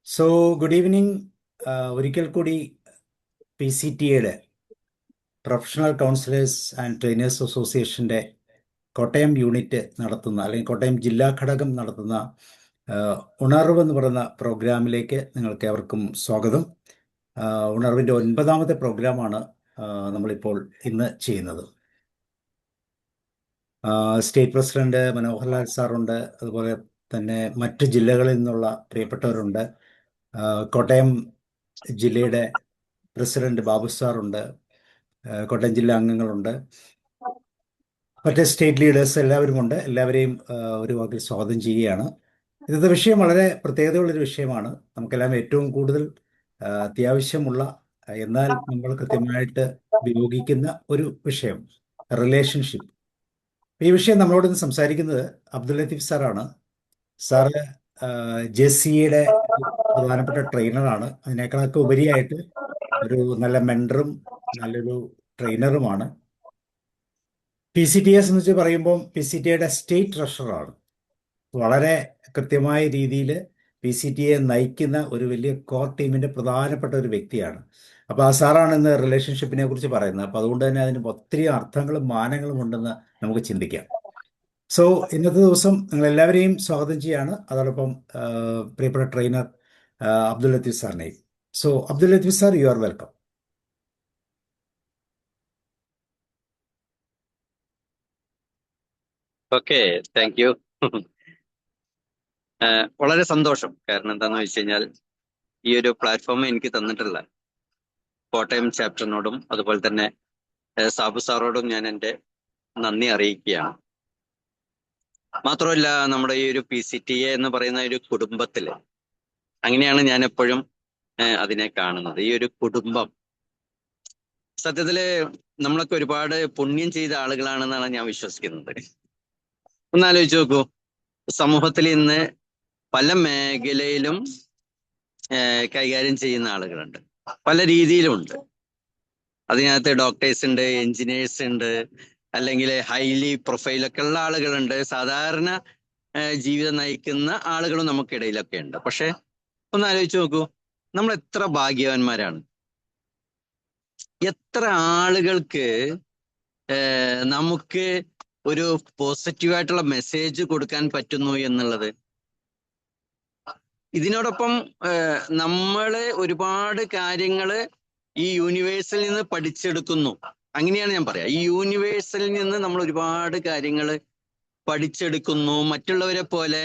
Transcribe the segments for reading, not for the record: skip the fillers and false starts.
So good evening. ഒരിക്കൽ കൂടി PCTA professional counsellors and trainers അസോസിയേഷൻ്റെ കോട്ടയം യൂണിറ്റ് നടത്തുന്ന അല്ലെങ്കിൽ കോട്ടയം ജില്ലാ ഘടകം നടത്തുന്ന ഉണർവ് എന്ന് പറയുന്ന പ്രോഗ്രാമിലേക്ക് നിങ്ങൾക്ക് ഏവർക്കും സ്വാഗതം. ഉണർവിൻ്റെ 9ാമത്തെ പ്രോഗ്രാമാണ് നമ്മളിപ്പോൾ ഇന്ന് ചെയ്യുന്നത്. സ്റ്റേറ്റ് പ്രസിഡന്റ് മനോഹർലാൽ സാറുണ്ട്, അതുപോലെ തന്നെ മറ്റ് ജില്ലകളിൽ നിന്നുള്ള പ്രിയപ്പെട്ടവരുണ്ട്. കോട്ടയം ജില്ലയുടെ പ്രസിഡന്റ് ബാബു സാറുണ്ട്, കോട്ടയം ജില്ലാ അംഗങ്ങളുണ്ട്, മറ്റ് സ്റ്റേറ്റ് ലീഡേഴ്സ് എല്ലാവരും ഉണ്ട്. എല്ലാവരെയും ഒരു വാക്കിൽ സ്വാഗതം ചെയ്യുകയാണ്. ഇന്നത്തെ വിഷയം വളരെ പ്രത്യേകതയുള്ളൊരു വിഷയമാണ്. നമുക്കെല്ലാം ഏറ്റവും കൂടുതൽ അത്യാവശ്യമുള്ള, എന്നാൽ നമ്മൾ കൃത്യമായിട്ട് ഉപയോഗിക്കുന്ന ഒരു വിഷയം, റിലേഷൻഷിപ്പ്. ഈ വിഷയം നമ്മളോട് ഇന്ന് സംസാരിക്കുന്നത് അബ്ദുൽ ലത്തീഫ് സാറാണ്. സാറ് JCA പ്രധാനപ്പെട്ട ട്രെയിനറാണ്. അതിനേക്കാളൊക്കെ ഉപരിയായിട്ട് ഒരു നല്ല മെൻറ്ററും നല്ലൊരു ട്രെയിനറുമാണ്. PCTS എന്ന് വെച്ച് പറയുമ്പോൾ PCTA സ്റ്റേറ്റ് ട്രഷററാണ്. വളരെ കൃത്യമായ രീതിയിൽ PCTA നയിക്കുന്ന ഒരു വലിയ കോർ ടീമിൻ്റെ പ്രധാനപ്പെട്ട ഒരു വ്യക്തിയാണ്. അപ്പോൾ ആ സാറാണ് ഇന്ന് റിലേഷൻഷിപ്പിനെ കുറിച്ച് പറയുന്നത്. അപ്പോൾ അതുകൊണ്ട് തന്നെ അതിന് ഒത്തിരി അർത്ഥങ്ങളും മാനങ്ങളും ഉണ്ടെന്ന് നമുക്ക് ചിന്തിക്കാം. സോ ഇന്നത്തെ ദിവസം നിങ്ങൾ എല്ലാവരെയും സ്വാഗതം ചെയ്യാണ്. അതോടൊപ്പം പ്രിയപ്പെട്ട ട്രെയിനർ അബ്ദുൽ ലത്തീഫ് സാറിനെയും. So Abdul Latheef sir, you are welcome. Okay, thank you. വളരെ സന്തോഷം. കാരണം എന്താണെന്ന് വെച്ച് കഴിഞ്ഞാൽ ഈ ഒരു പ്ലാറ്റ്ഫോം എനിക്ക് തന്നിട്ടുള്ള കോട്ടയം ചാപ്റ്ററിനോടും അതുപോലെ തന്നെ സാബു സാറോടും ഞാൻ എൻ്റെ നന്ദി അറിയിക്കുകയാണ്. മാത്രമല്ല, നമ്മുടെ ഈ ഒരു PCTA എന്ന് പറയുന്ന ഒരു കുടുംബത്തില്, അങ്ങനെയാണ് ഞാൻ എപ്പോഴും അതിനെ കാണുന്നത്. ഈ ഒരു കുടുംബം സത്യത്തില് നമ്മളൊക്കെ ഒരുപാട് പുണ്യം ചെയ്ത ആളുകളാണെന്നാണ് ഞാൻ വിശ്വസിക്കുന്നത്. ഒന്നാലോചിച്ച് നോക്കൂ, സമൂഹത്തിൽ ഇന്ന് പല മേഖലയിലും കൈകാര്യം ചെയ്യുന്ന ആളുകളുണ്ട്, പല രീതിയിലുമുണ്ട്. അതിനകത്ത് ഡോക്ടേഴ്സ് ഉണ്ട്, എഞ്ചിനീയേഴ്സ് ഉണ്ട്, അല്ലെങ്കിൽ ഹൈലി പ്രൊഫൈലൊക്കെ ഉള്ള ആളുകളുണ്ട്, സാധാരണ ജീവിതം നയിക്കുന്ന ആളുകളും നമുക്കിടയിലൊക്കെ ഉണ്ട്. പക്ഷെ ഒന്ന് ആലോചിച്ച് നോക്കൂ, നമ്മൾ എത്ര ഭാഗ്യവാന്മാരാണ്. എത്ര ആളുകൾക്ക് നമുക്ക് ഒരു പോസിറ്റീവായിട്ടുള്ള മെസ്സേജ് കൊടുക്കാൻ പറ്റുന്നു എന്നുള്ളത്. ഇതിനോടൊപ്പം നമ്മള് ഒരുപാട് കാര്യങ്ങള് ഈ യൂണിവേഴ്സിൽ നിന്ന് പഠിച്ചെടുക്കുന്നു. അങ്ങനെയാണ് ഞാൻ പറയാം. ഈ യൂണിവേഴ്സിൽ നിന്ന് നമ്മൾ ഒരുപാട് കാര്യങ്ങൾ പഠിച്ചെടുക്കുന്നു. മറ്റുള്ളവരെ പോലെ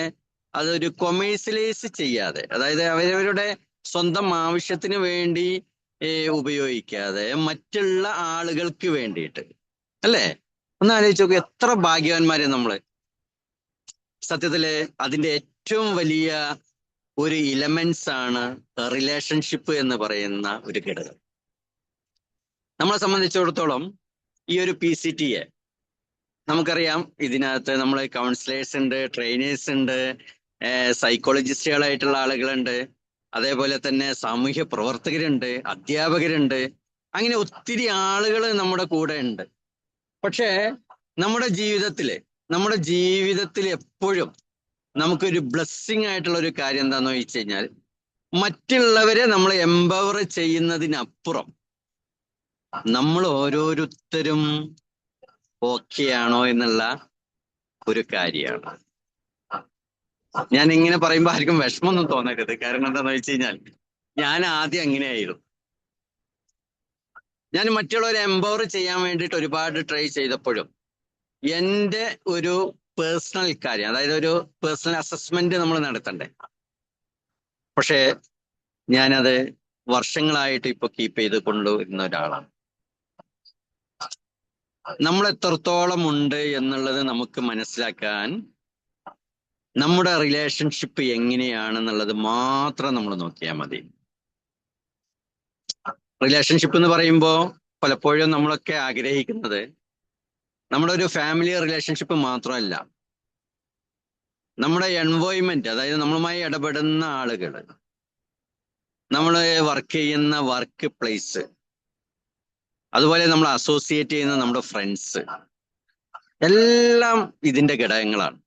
അതൊരു കൊമേഴ്സ്യലൈസ് ചെയ്യാതെ, അതായത് അവരവരുടെ സ്വന്തം ആവശ്യത്തിന് വേണ്ടി ഉപയോഗിക്കാതെ മറ്റുള്ള ആളുകൾക്ക് വേണ്ടിയിട്ട്, അല്ലേ? ഒന്ന് ആലോചിച്ച് നോക്കുക, എത്ര ഭാഗ്യവാന്മാരെ നമ്മള്. സത്യത്തില് അതിന്റെ ഏറ്റവും വലിയ ഒരു ഇലമെന്റ്സ് ആണ് റിലേഷൻഷിപ്പ് എന്ന് പറയുന്ന ഒരു ഘടകം. നമ്മളെ സംബന്ധിച്ചിടത്തോളം ഈ ഒരു PCTA നമുക്കറിയാം, ഇതിനകത്ത് നമ്മൾ കൗൺസിലേഴ്സ് ഉണ്ട്, ട്രെയിനേഴ്സ് ഉണ്ട്, സൈക്കോളജിസ്റ്റുകളായിട്ടുള്ള ആളുകളുണ്ട്, അതേപോലെ തന്നെ സാമൂഹ്യ പ്രവർത്തകരുണ്ട്, അധ്യാപകരുണ്ട്. അങ്ങനെ ഒത്തിരി ആളുകൾ നമ്മുടെ കൂടെ ഉണ്ട്. പക്ഷേ നമ്മുടെ ജീവിതത്തിൽ എപ്പോഴും നമുക്കൊരു ബ്ലെസ്സിങ് ആയിട്ടുള്ള ഒരു കാര്യം എന്താണെന്ന് വെച്ച് കഴിഞ്ഞാൽ, മറ്റുള്ളവരെ നമ്മൾ എംപവർ ചെയ്യുന്നതിനപ്പുറം നമ്മൾ ഓരോരുത്തരും ഓക്കെ ആണോ എന്നുള്ള ഒരു കാര്യമാണ്. ഞാൻ ഇങ്ങനെ പറയുമ്പോൾ ആർക്കും വിഷമമൊന്നും തോന്നരുത്. കാരണം എന്താണെന്ന് വെച്ച് കഴിഞ്ഞാൽ, ഞാൻ ആദ്യം അങ്ങനെയായിരുന്നു. ഞാൻ മറ്റുള്ളവരെ എംപവർ ചെയ്യാൻ വേണ്ടിയിട്ട് ഒരുപാട് ട്രൈ ചെയ്തപ്പോഴും എൻ്റെ ഒരു പേഴ്സണൽ കാര്യം, അതായത് ഒരു പേഴ്സണൽ അസസ്മെന്റ് നമ്മൾ നടത്തണ്ടേ. പക്ഷേ ഞാനത് വർഷങ്ങളായിട്ട് ഇപ്പൊ കീപ്പ് ചെയ്ത് കൊണ്ടുവരുന്ന ഒരാളാണ്. നമ്മൾ എത്രത്തോളം ഉണ്ട് എന്നുള്ളത് നമുക്ക് മനസ്സിലാക്കാൻ നമ്മുടെ റിലേഷൻഷിപ്പ് എങ്ങനെയാണെന്നുള്ളത് മാത്രം നമ്മൾ നോക്കിയാൽ മതി. റിലേഷൻഷിപ്പ് എന്ന് പറയുമ്പോൾ പലപ്പോഴും നമ്മളൊക്കെ ആഗ്രഹിക്കുന്നത് നമ്മുടെ ഒരു ഫാമിലി റിലേഷൻഷിപ്പ് മാത്രമല്ല, നമ്മുടെ എൻവോയ്മെന്റ്, അതായത് നമ്മളുമായി ഇടപെടുന്ന ആളുകൾ, നമ്മൾ വർക്ക് ചെയ്യുന്ന വർക്ക് പ്ലേസ്, അതുപോലെ നമ്മൾ അസോസിയേറ്റ് ചെയ്യുന്ന നമ്മുടെ ഫ്രണ്ട്സ്, എല്ലാം ഇതിന്റെ ഘടകങ്ങളാണ്.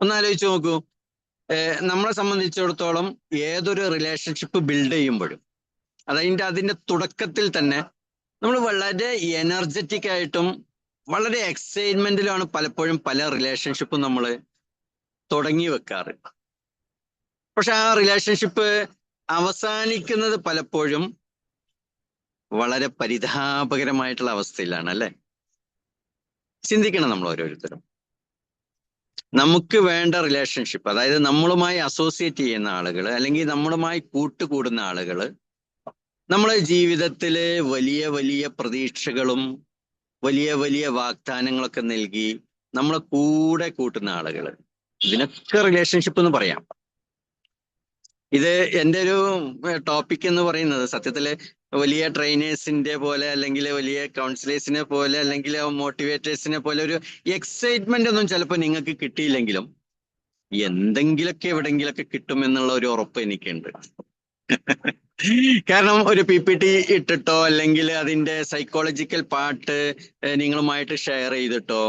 ഒന്ന് ആലോചിച്ച് നോക്കൂ, നമ്മളെ സംബന്ധിച്ചിടത്തോളം ഏതൊരു റിലേഷൻഷിപ്പ് ബിൽഡ് ചെയ്യുമ്പോഴും അതിന്റെ തുടക്കത്തിൽ തന്നെ നമ്മൾ വളരെ എനർജറ്റിക് ആയിട്ടും വളരെ എക്സൈറ്റ്മെന്റിലാണ് പലപ്പോഴും പല റിലേഷൻഷിപ്പും നമ്മൾ തുടങ്ങി വെക്കാറ്. പക്ഷെ ആ റിലേഷൻഷിപ്പ് അവസാനിക്കുന്നത് പലപ്പോഴും വളരെ പരിതാപകരമായിട്ടുള്ള അവസ്ഥയിലാണ്, അല്ലെ? ചിന്തിക്കണം നമ്മൾ ഓരോരുത്തരും. നമുക്ക് വേണ്ട റിലേഷൻഷിപ്പ്, അതായത് നമ്മളുമായി അസോസിയേറ്റ് ചെയ്യുന്ന ആളുകൾ അല്ലെങ്കിൽ നമ്മളുമായി കൂട്ടുകൂടുന്ന ആളുകൾ, നമ്മളെ ജീവിതത്തില് വലിയ വലിയ പ്രതീക്ഷകളും വലിയ വലിയ വാഗ്ദാനങ്ങളൊക്കെ നൽകി നമ്മളെ കൂടെ കൂട്ടുന്ന ആളുകൾ, ഇതിനൊക്കെ റിലേഷൻഷിപ്പ് എന്ന് പറയാം. ഇത് എൻ്റെ ഒരു ടോപ്പിക് എന്ന് പറയുന്നത് സത്യത്തില് വലിയ ട്രെയിനേഴ്സിന്റെ പോലെ അല്ലെങ്കിൽ വലിയ കൗൺസിലേഴ്സിനെ പോലെ അല്ലെങ്കിൽ മോട്ടിവേറ്റേഴ്സിനെ പോലെ ഒരു എക്സൈറ്റ്മെന്റ് ഒന്നും ചിലപ്പോൾ നിങ്ങൾക്ക് കിട്ടിയില്ലെങ്കിലും എന്തെങ്കിലുമൊക്കെ എവിടെങ്കിലൊക്കെ കിട്ടുമെന്നുള്ള ഒരു ഉറപ്പ് എനിക്കുണ്ട്. കാരണം ഒരു PPT ഇട്ടിട്ടോ അല്ലെങ്കിൽ അതിന്റെ സൈക്കോളജിക്കൽ പാർട്ട് നിങ്ങളുമായിട്ട് ഷെയർ ചെയ്തിട്ടോ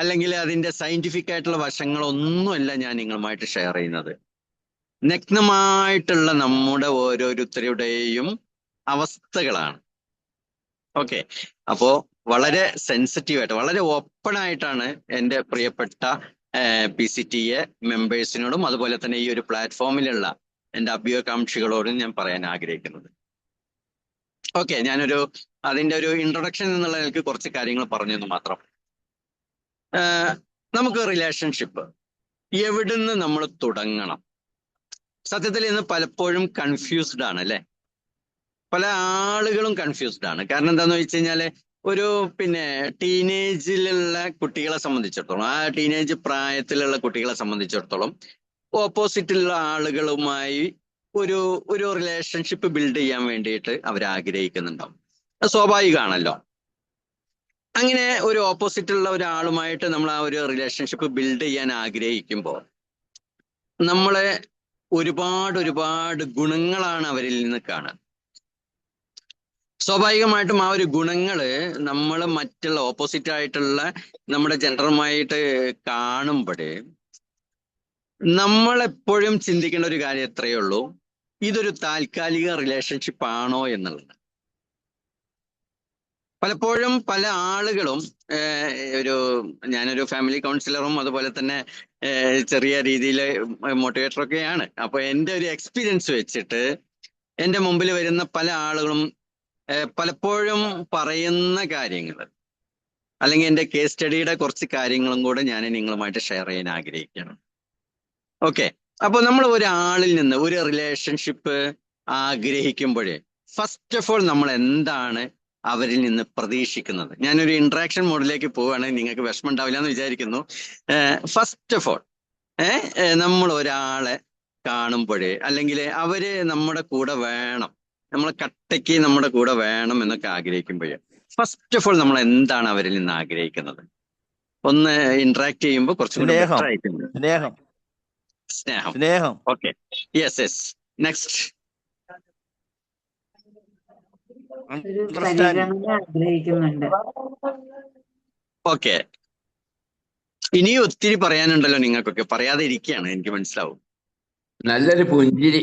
അല്ലെങ്കിൽ അതിന്റെ സയന്റിഫിക് ആയിട്ടുള്ള വശങ്ങളൊന്നുമല്ല ഞാൻ നിങ്ങളുമായിട്ട് ഷെയർ ചെയ്യുന്നത്. നഗ്നമായിട്ടുള്ള നമ്മുടെ ഓരോരുത്തരുടെയും അവസ്ഥകളാണ്. ഓക്കെ, അപ്പോ വളരെ സെൻസിറ്റീവായിട്ട് വളരെ ഓപ്പൺ ആയിട്ടാണ് എൻ്റെ പ്രിയപ്പെട്ട PCTA മെമ്പേഴ്സിനോടും അതുപോലെ തന്നെ ഈ ഒരു പ്ലാറ്റ്ഫോമിലുള്ള എൻ്റെ അഭ്യൂഹകാംക്ഷികളോടും ഞാൻ പറയാൻ ആഗ്രഹിക്കുന്നത്. ഓക്കെ, അതിന്റെ ഒരു ഇൻട്രൊഡക്ഷൻ എന്നുള്ള നിലയ്ക്ക് കുറച്ച് കാര്യങ്ങൾ പറഞ്ഞെന്ന് മാത്രം. നമുക്ക് റിലേഷൻഷിപ്പ് എവിടുന്ന് നമ്മൾ തുടങ്ങണം? സത്യത്തിൽ ഇന്ന് പലപ്പോഴും കൺഫ്യൂസ്ഡ് ആണ്, അല്ലെ? പല ആളുകളും കൺഫ്യൂസ്ഡ് ആണ്. കാരണം എന്താന്ന് വെച്ച് കഴിഞ്ഞാല് ഒരു ടീനേജിലുള്ള കുട്ടികളെ സംബന്ധിച്ചിടത്തോളം, ആ ടീനേജ് പ്രായത്തിലുള്ള കുട്ടികളെ സംബന്ധിച്ചിടത്തോളം ഓപ്പോസിറ്റുള്ള ആളുകളുമായി ഒരു റിലേഷൻഷിപ്പ് ബിൽഡ് ചെയ്യാൻ വേണ്ടിയിട്ട് അവർ ആഗ്രഹിക്കുന്നുണ്ടാവും. അത് സ്വാഭാവികമാണല്ലോ. അങ്ങനെ ഒരു ഓപ്പോസിറ്റുള്ള ഒരാളുമായിട്ട് നമ്മൾ ആ ഒരു റിലേഷൻഷിപ്പ് ബിൽഡ് ചെയ്യാൻ ആഗ്രഹിക്കുമ്പോൾ നമ്മളെ ഒരുപാട് ഗുണങ്ങളാണ് അവരിൽ നിന്ന് കാണുക. സ്വാഭാവികമായിട്ടും ആ ഒരു ഗുണങ്ങള് നമ്മൾ മറ്റുള്ള ഓപ്പോസിറ്റ് ആയിട്ടുള്ള നമ്മുടെ ജെൻഡറുമായിട്ട് കാണുമ്പോഴേ നമ്മളെപ്പോഴും ചിന്തിക്കേണ്ട ഒരു കാര്യം എത്രയേ ഉള്ളൂ, ഇതൊരു താൽക്കാലിക റിലേഷൻഷിപ്പ് ആണോ എന്നുള്ളത്. പലപ്പോഴും പല ആളുകളും ഞാനൊരു ഫാമിലി കൗൺസിലറും അതുപോലെ തന്നെ ചെറിയ രീതിയിൽ മോട്ടിവേറ്ററൊക്കെയാണ്. അപ്പൊ എൻ്റെ ഒരു എക്സ്പീരിയൻസ് വെച്ചിട്ട് എൻ്റെ മുമ്പിൽ വരുന്ന പല ആളുകളും പലപ്പോഴും പറയുന്ന കാര്യങ്ങൾ അല്ലെങ്കിൽ എൻ്റെ കേസ് സ്റ്റഡിയുടെ കുറച്ച് കാര്യങ്ങളും കൂടെ ഞാൻ നിങ്ങളുമായിട്ട് ഷെയർ ചെയ്യാൻ ആഗ്രഹിക്കുകയാണ്. ഓക്കെ, അപ്പൊ നമ്മൾ ഒരാളിൽ നിന്ന് ഒരു റിലേഷൻഷിപ്പ് ആഗ്രഹിക്കുമ്പോഴേ ഫസ്റ്റ് ഓഫ് ഓൾ നമ്മൾ എന്താണ് അവരിൽ നിന്ന് പ്രതീക്ഷിക്കുന്നത്? ഞാനൊരു ഇന്ററാക്ഷൻ മോഡിലേക്ക് പോവുകയാണെങ്കിൽ നിങ്ങൾക്ക് വിഷമം ഉണ്ടാവില്ല എന്ന് വിചാരിക്കുന്നു. ഫസ്റ്റ് ഓഫ് ഓൾ നമ്മൾ ഒരാളെ കാണുമ്പോഴേ അല്ലെങ്കിൽ അവര് നമ്മുടെ കൂടെ വേണം, നമ്മളെ കട്ടയ്ക്ക് നമ്മുടെ കൂടെ വേണം എന്നൊക്കെ ആഗ്രഹിക്കുമ്പോഴേ ഫസ്റ്റ് ഓഫ് ഓൾ നമ്മൾ എന്താണ് അവരിൽ നിന്ന് ആഗ്രഹിക്കുന്നത്? ഒന്ന് ഇന്ററാക്ട് ചെയ്യുമ്പോൾ കുറച്ചും കൂടി ബെറ്റർ ആയിട്ടുണ്ട്. സ്നേഹം. Okay, yes. Next, okay. ഇനിയും ഒത്തിരി പറയാനുണ്ടല്ലോ നിങ്ങൾക്കൊക്കെ, പറയാതെ ഇരിക്കുകയാണ്, എനിക്ക് മനസ്സിലാവും. നല്ലൊരു പുഞ്ചിരി.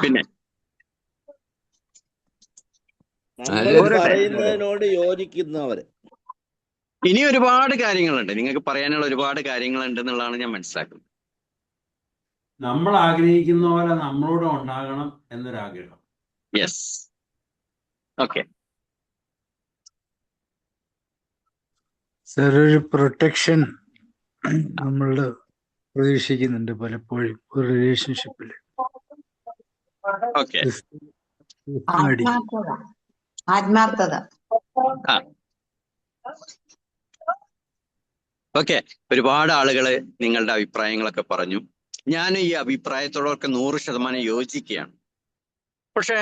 പിന്നെ പറയുന്നതിനോട് യോജിക്കുന്നവര്. ഇനി ഒരുപാട് കാര്യങ്ങളുണ്ട്, നിങ്ങൾക്ക് പറയാനുള്ള ഒരുപാട് കാര്യങ്ങളുണ്ട് എന്നുള്ളതാണ് ഞാൻ മനസ്സിലാക്കുന്നത്. നമ്മൾ ആഗ്രഹിക്കുന്ന പോലെ നമ്മളോട് ഉണ്ടാകണം എന്നൊരാഗ്രഹം. Yes, okay. സർ, ഒരു പ്രൊട്ടക്ഷൻ നമ്മൾ പ്രതീക്ഷിക്കുന്നുണ്ട് പലപ്പോഴും ഒരു റിലേഷൻഷിപ്പിൽ. ഓക്കെ, ആത്മാർത്ഥത. ഓക്കെ, ഒരുപാട് ആളുകൾ നിങ്ങളുടെ അഭിപ്രായങ്ങളൊക്കെ പറഞ്ഞു. ഞാൻ ഈ അഭിപ്രായത്തോടൊക്കെ 100% യോജിക്കുകയാണ്. പക്ഷെ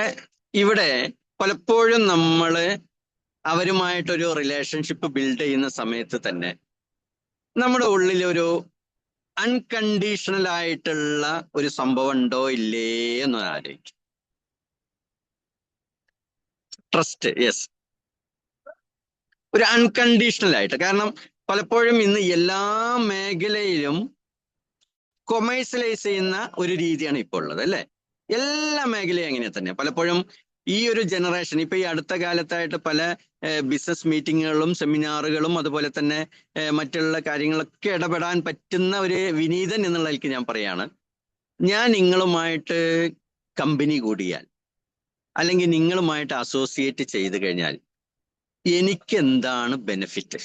ഇവിടെ പലപ്പോഴും നമ്മൾ അവരുമായിട്ടൊരു റിലേഷൻഷിപ്പ് ബിൽഡ് ചെയ്യുന്ന സമയത്ത് തന്നെ നമ്മുടെ ഉള്ളിൽ ഒരു അൺകണ്ടീഷണൽ ആയിട്ടുള്ള ഒരു സംഭവം ഉണ്ടോ ഇല്ലേ എന്ന് ആലോചിക്കും. ട്രസ്റ്റ്, യെസ്, ഒരു അൺകണ്ടീഷണൽ ആയിട്ട്. കാരണം പലപ്പോഴും ഇന്ന് എല്ലാ മേഖലയിലും കൊമേഴ്സ്യലൈസ് ചെയ്യുന്ന ഒരു രീതിയാണ് ഇപ്പോൾ ഉള്ളത് അല്ലേ? എല്ലാ മേഖലയും അങ്ങനെ തന്നെ. പലപ്പോഴും ഈ ഒരു ജനറേഷൻ ഇപ്പൊ ഈ അടുത്ത കാലത്തായിട്ട് പല ബിസിനസ് മീറ്റിങ്ങുകളും സെമിനാറുകളും അതുപോലെ തന്നെ മറ്റുള്ള കാര്യങ്ങളൊക്കെ ഇടപെടാൻ പറ്റുന്ന ഒരു വിനീതൻ എന്നുള്ളതിലേക്ക് ഞാൻ പറയാണ്, ഞാൻ നിങ്ങളുമായിട്ട് കമ്പനി കൂടിയാൽ അല്ലെങ്കിൽ നിങ്ങളുമായിട്ട് അസോസിയേറ്റ് ചെയ്ത് കഴിഞ്ഞാൽ എനിക്ക് എന്താണ് ബെനിഫിറ്റ്,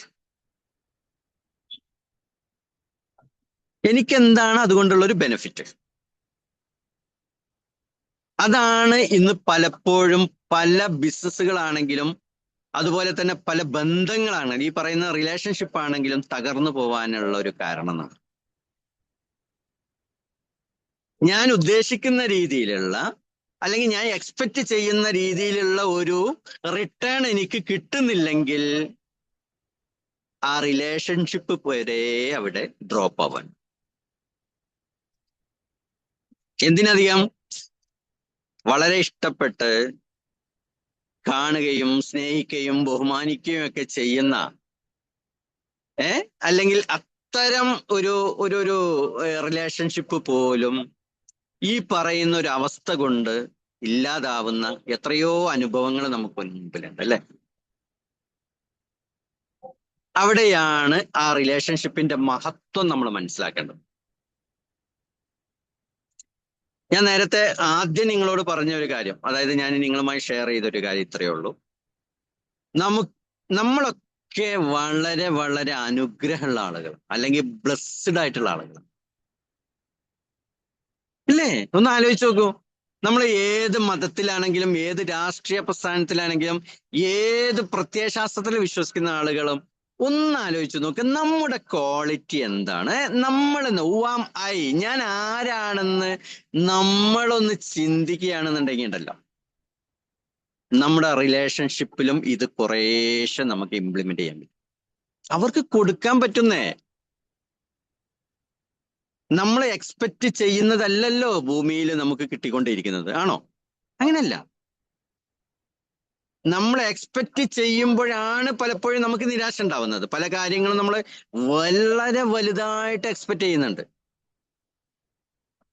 എനിക്കെന്താണ് അതുകൊണ്ടുള്ളൊരു ബെനിഫിറ്റ്? അതാണ് ഇന്ന് പലപ്പോഴും പല ബിസിനസ്സുകളാണെങ്കിലും അതുപോലെ തന്നെ പല ബന്ധങ്ങളാണെങ്കിലും ഈ പറയുന്ന റിലേഷൻഷിപ്പ് ആണെങ്കിലും തകർന്നു പോവാനുള്ള ഒരു കാരണം. ഞാൻ ഉദ്ദേശിക്കുന്ന രീതിയിലുള്ള അല്ലെങ്കിൽ ഞാൻ എക്സ്പെക്ട് ചെയ്യുന്ന രീതിയിലുള്ള ഒരു റിട്ടേൺ എനിക്ക് കിട്ടുന്നില്ലെങ്കിൽ ആ റിലേഷൻഷിപ്പ് വരെ അവിടെ ഡ്രോപ്പ് ആവാൻ. എന്തിനധികം വളരെ ഇഷ്ടപ്പെട്ട് കാണുകയും സ്നേഹിക്കുകയും ബഹുമാനിക്കുകയും ഒക്കെ ചെയ്യുന്ന അല്ലെങ്കിൽ അത്തരം ഒരു റിലേഷൻഷിപ്പ് പോലും ഈ പറയുന്ന ഒരു അവസ്ഥ കൊണ്ട് ഇല്ലാതാവുന്ന എത്രയോ അനുഭവങ്ങൾ നമുക്ക് മുൻപിലുണ്ട് അല്ലെ? അവിടെയാണ് ആ റിലേഷൻഷിപ്പിന്റെ മഹത്വം നമ്മൾ മനസ്സിലാക്കേണ്ടത്. ഞാൻ നേരത്തെ ആദ്യം നിങ്ങളോട് പറഞ്ഞ ഒരു കാര്യം, അതായത് ഞാൻ നിങ്ങളുമായി ഷെയർ ചെയ്തൊരു കാര്യം ഇത്രയേ ഉള്ളൂ. നമ്മളൊക്കെ വളരെ വളരെ അനുഗ്രഹമുള്ള ആളുകൾ അല്ലെങ്കിൽ ബ്ലെസ്ഡ് ആയിട്ടുള്ള ആളുകൾ അല്ലേ? ഒന്ന് ആലോചിച്ച് നോക്കൂ. നമ്മൾ ഏത് മതത്തിലാണെങ്കിലും ഏത് രാഷ്ട്രീയ പ്രസ്ഥാനത്തിലാണെങ്കിലും ഏത് പ്രത്യയശാസ്ത്രത്തിൽ വിശ്വസിക്കുന്ന ആളുകളും ഒന്ന് ആലോചിച്ച് നോക്ക്, നമ്മുടെ ക്വാളിറ്റി എന്താണ്? നമ്മൾ ഞാൻ ആരാണെന്ന് നമ്മളൊന്ന് ചിന്തിക്കുകയാണെന്നുണ്ടെങ്കിൽ ഉണ്ടല്ലോ, നമ്മുടെ റിലേഷൻഷിപ്പിലും ഇത് കുറേശ്ശെ നമുക്ക് ഇംപ്ലിമെന്റ് ചെയ്യാൻ പറ്റും. അവർക്ക് കൊടുക്കാൻ പറ്റുന്നേ നമ്മൾ എക്സ്പെക്ട് ചെയ്യുന്നതല്ലല്ലോ ഭൂമിയിൽ നമുക്ക് കിട്ടിക്കൊണ്ടിരിക്കുന്നത്, ആണോ? അങ്ങനെയല്ല. നമ്മൾ എക്സ്പെക്ട് ചെയ്യുമ്പോഴാണ് പലപ്പോഴും നമുക്ക് നിരാശ ഉണ്ടാവുന്നത്. പല കാര്യങ്ങളും നമ്മൾ വളരെ വലുതായിട്ട് എക്സ്പെക്ട് ചെയ്യുന്നുണ്ട്.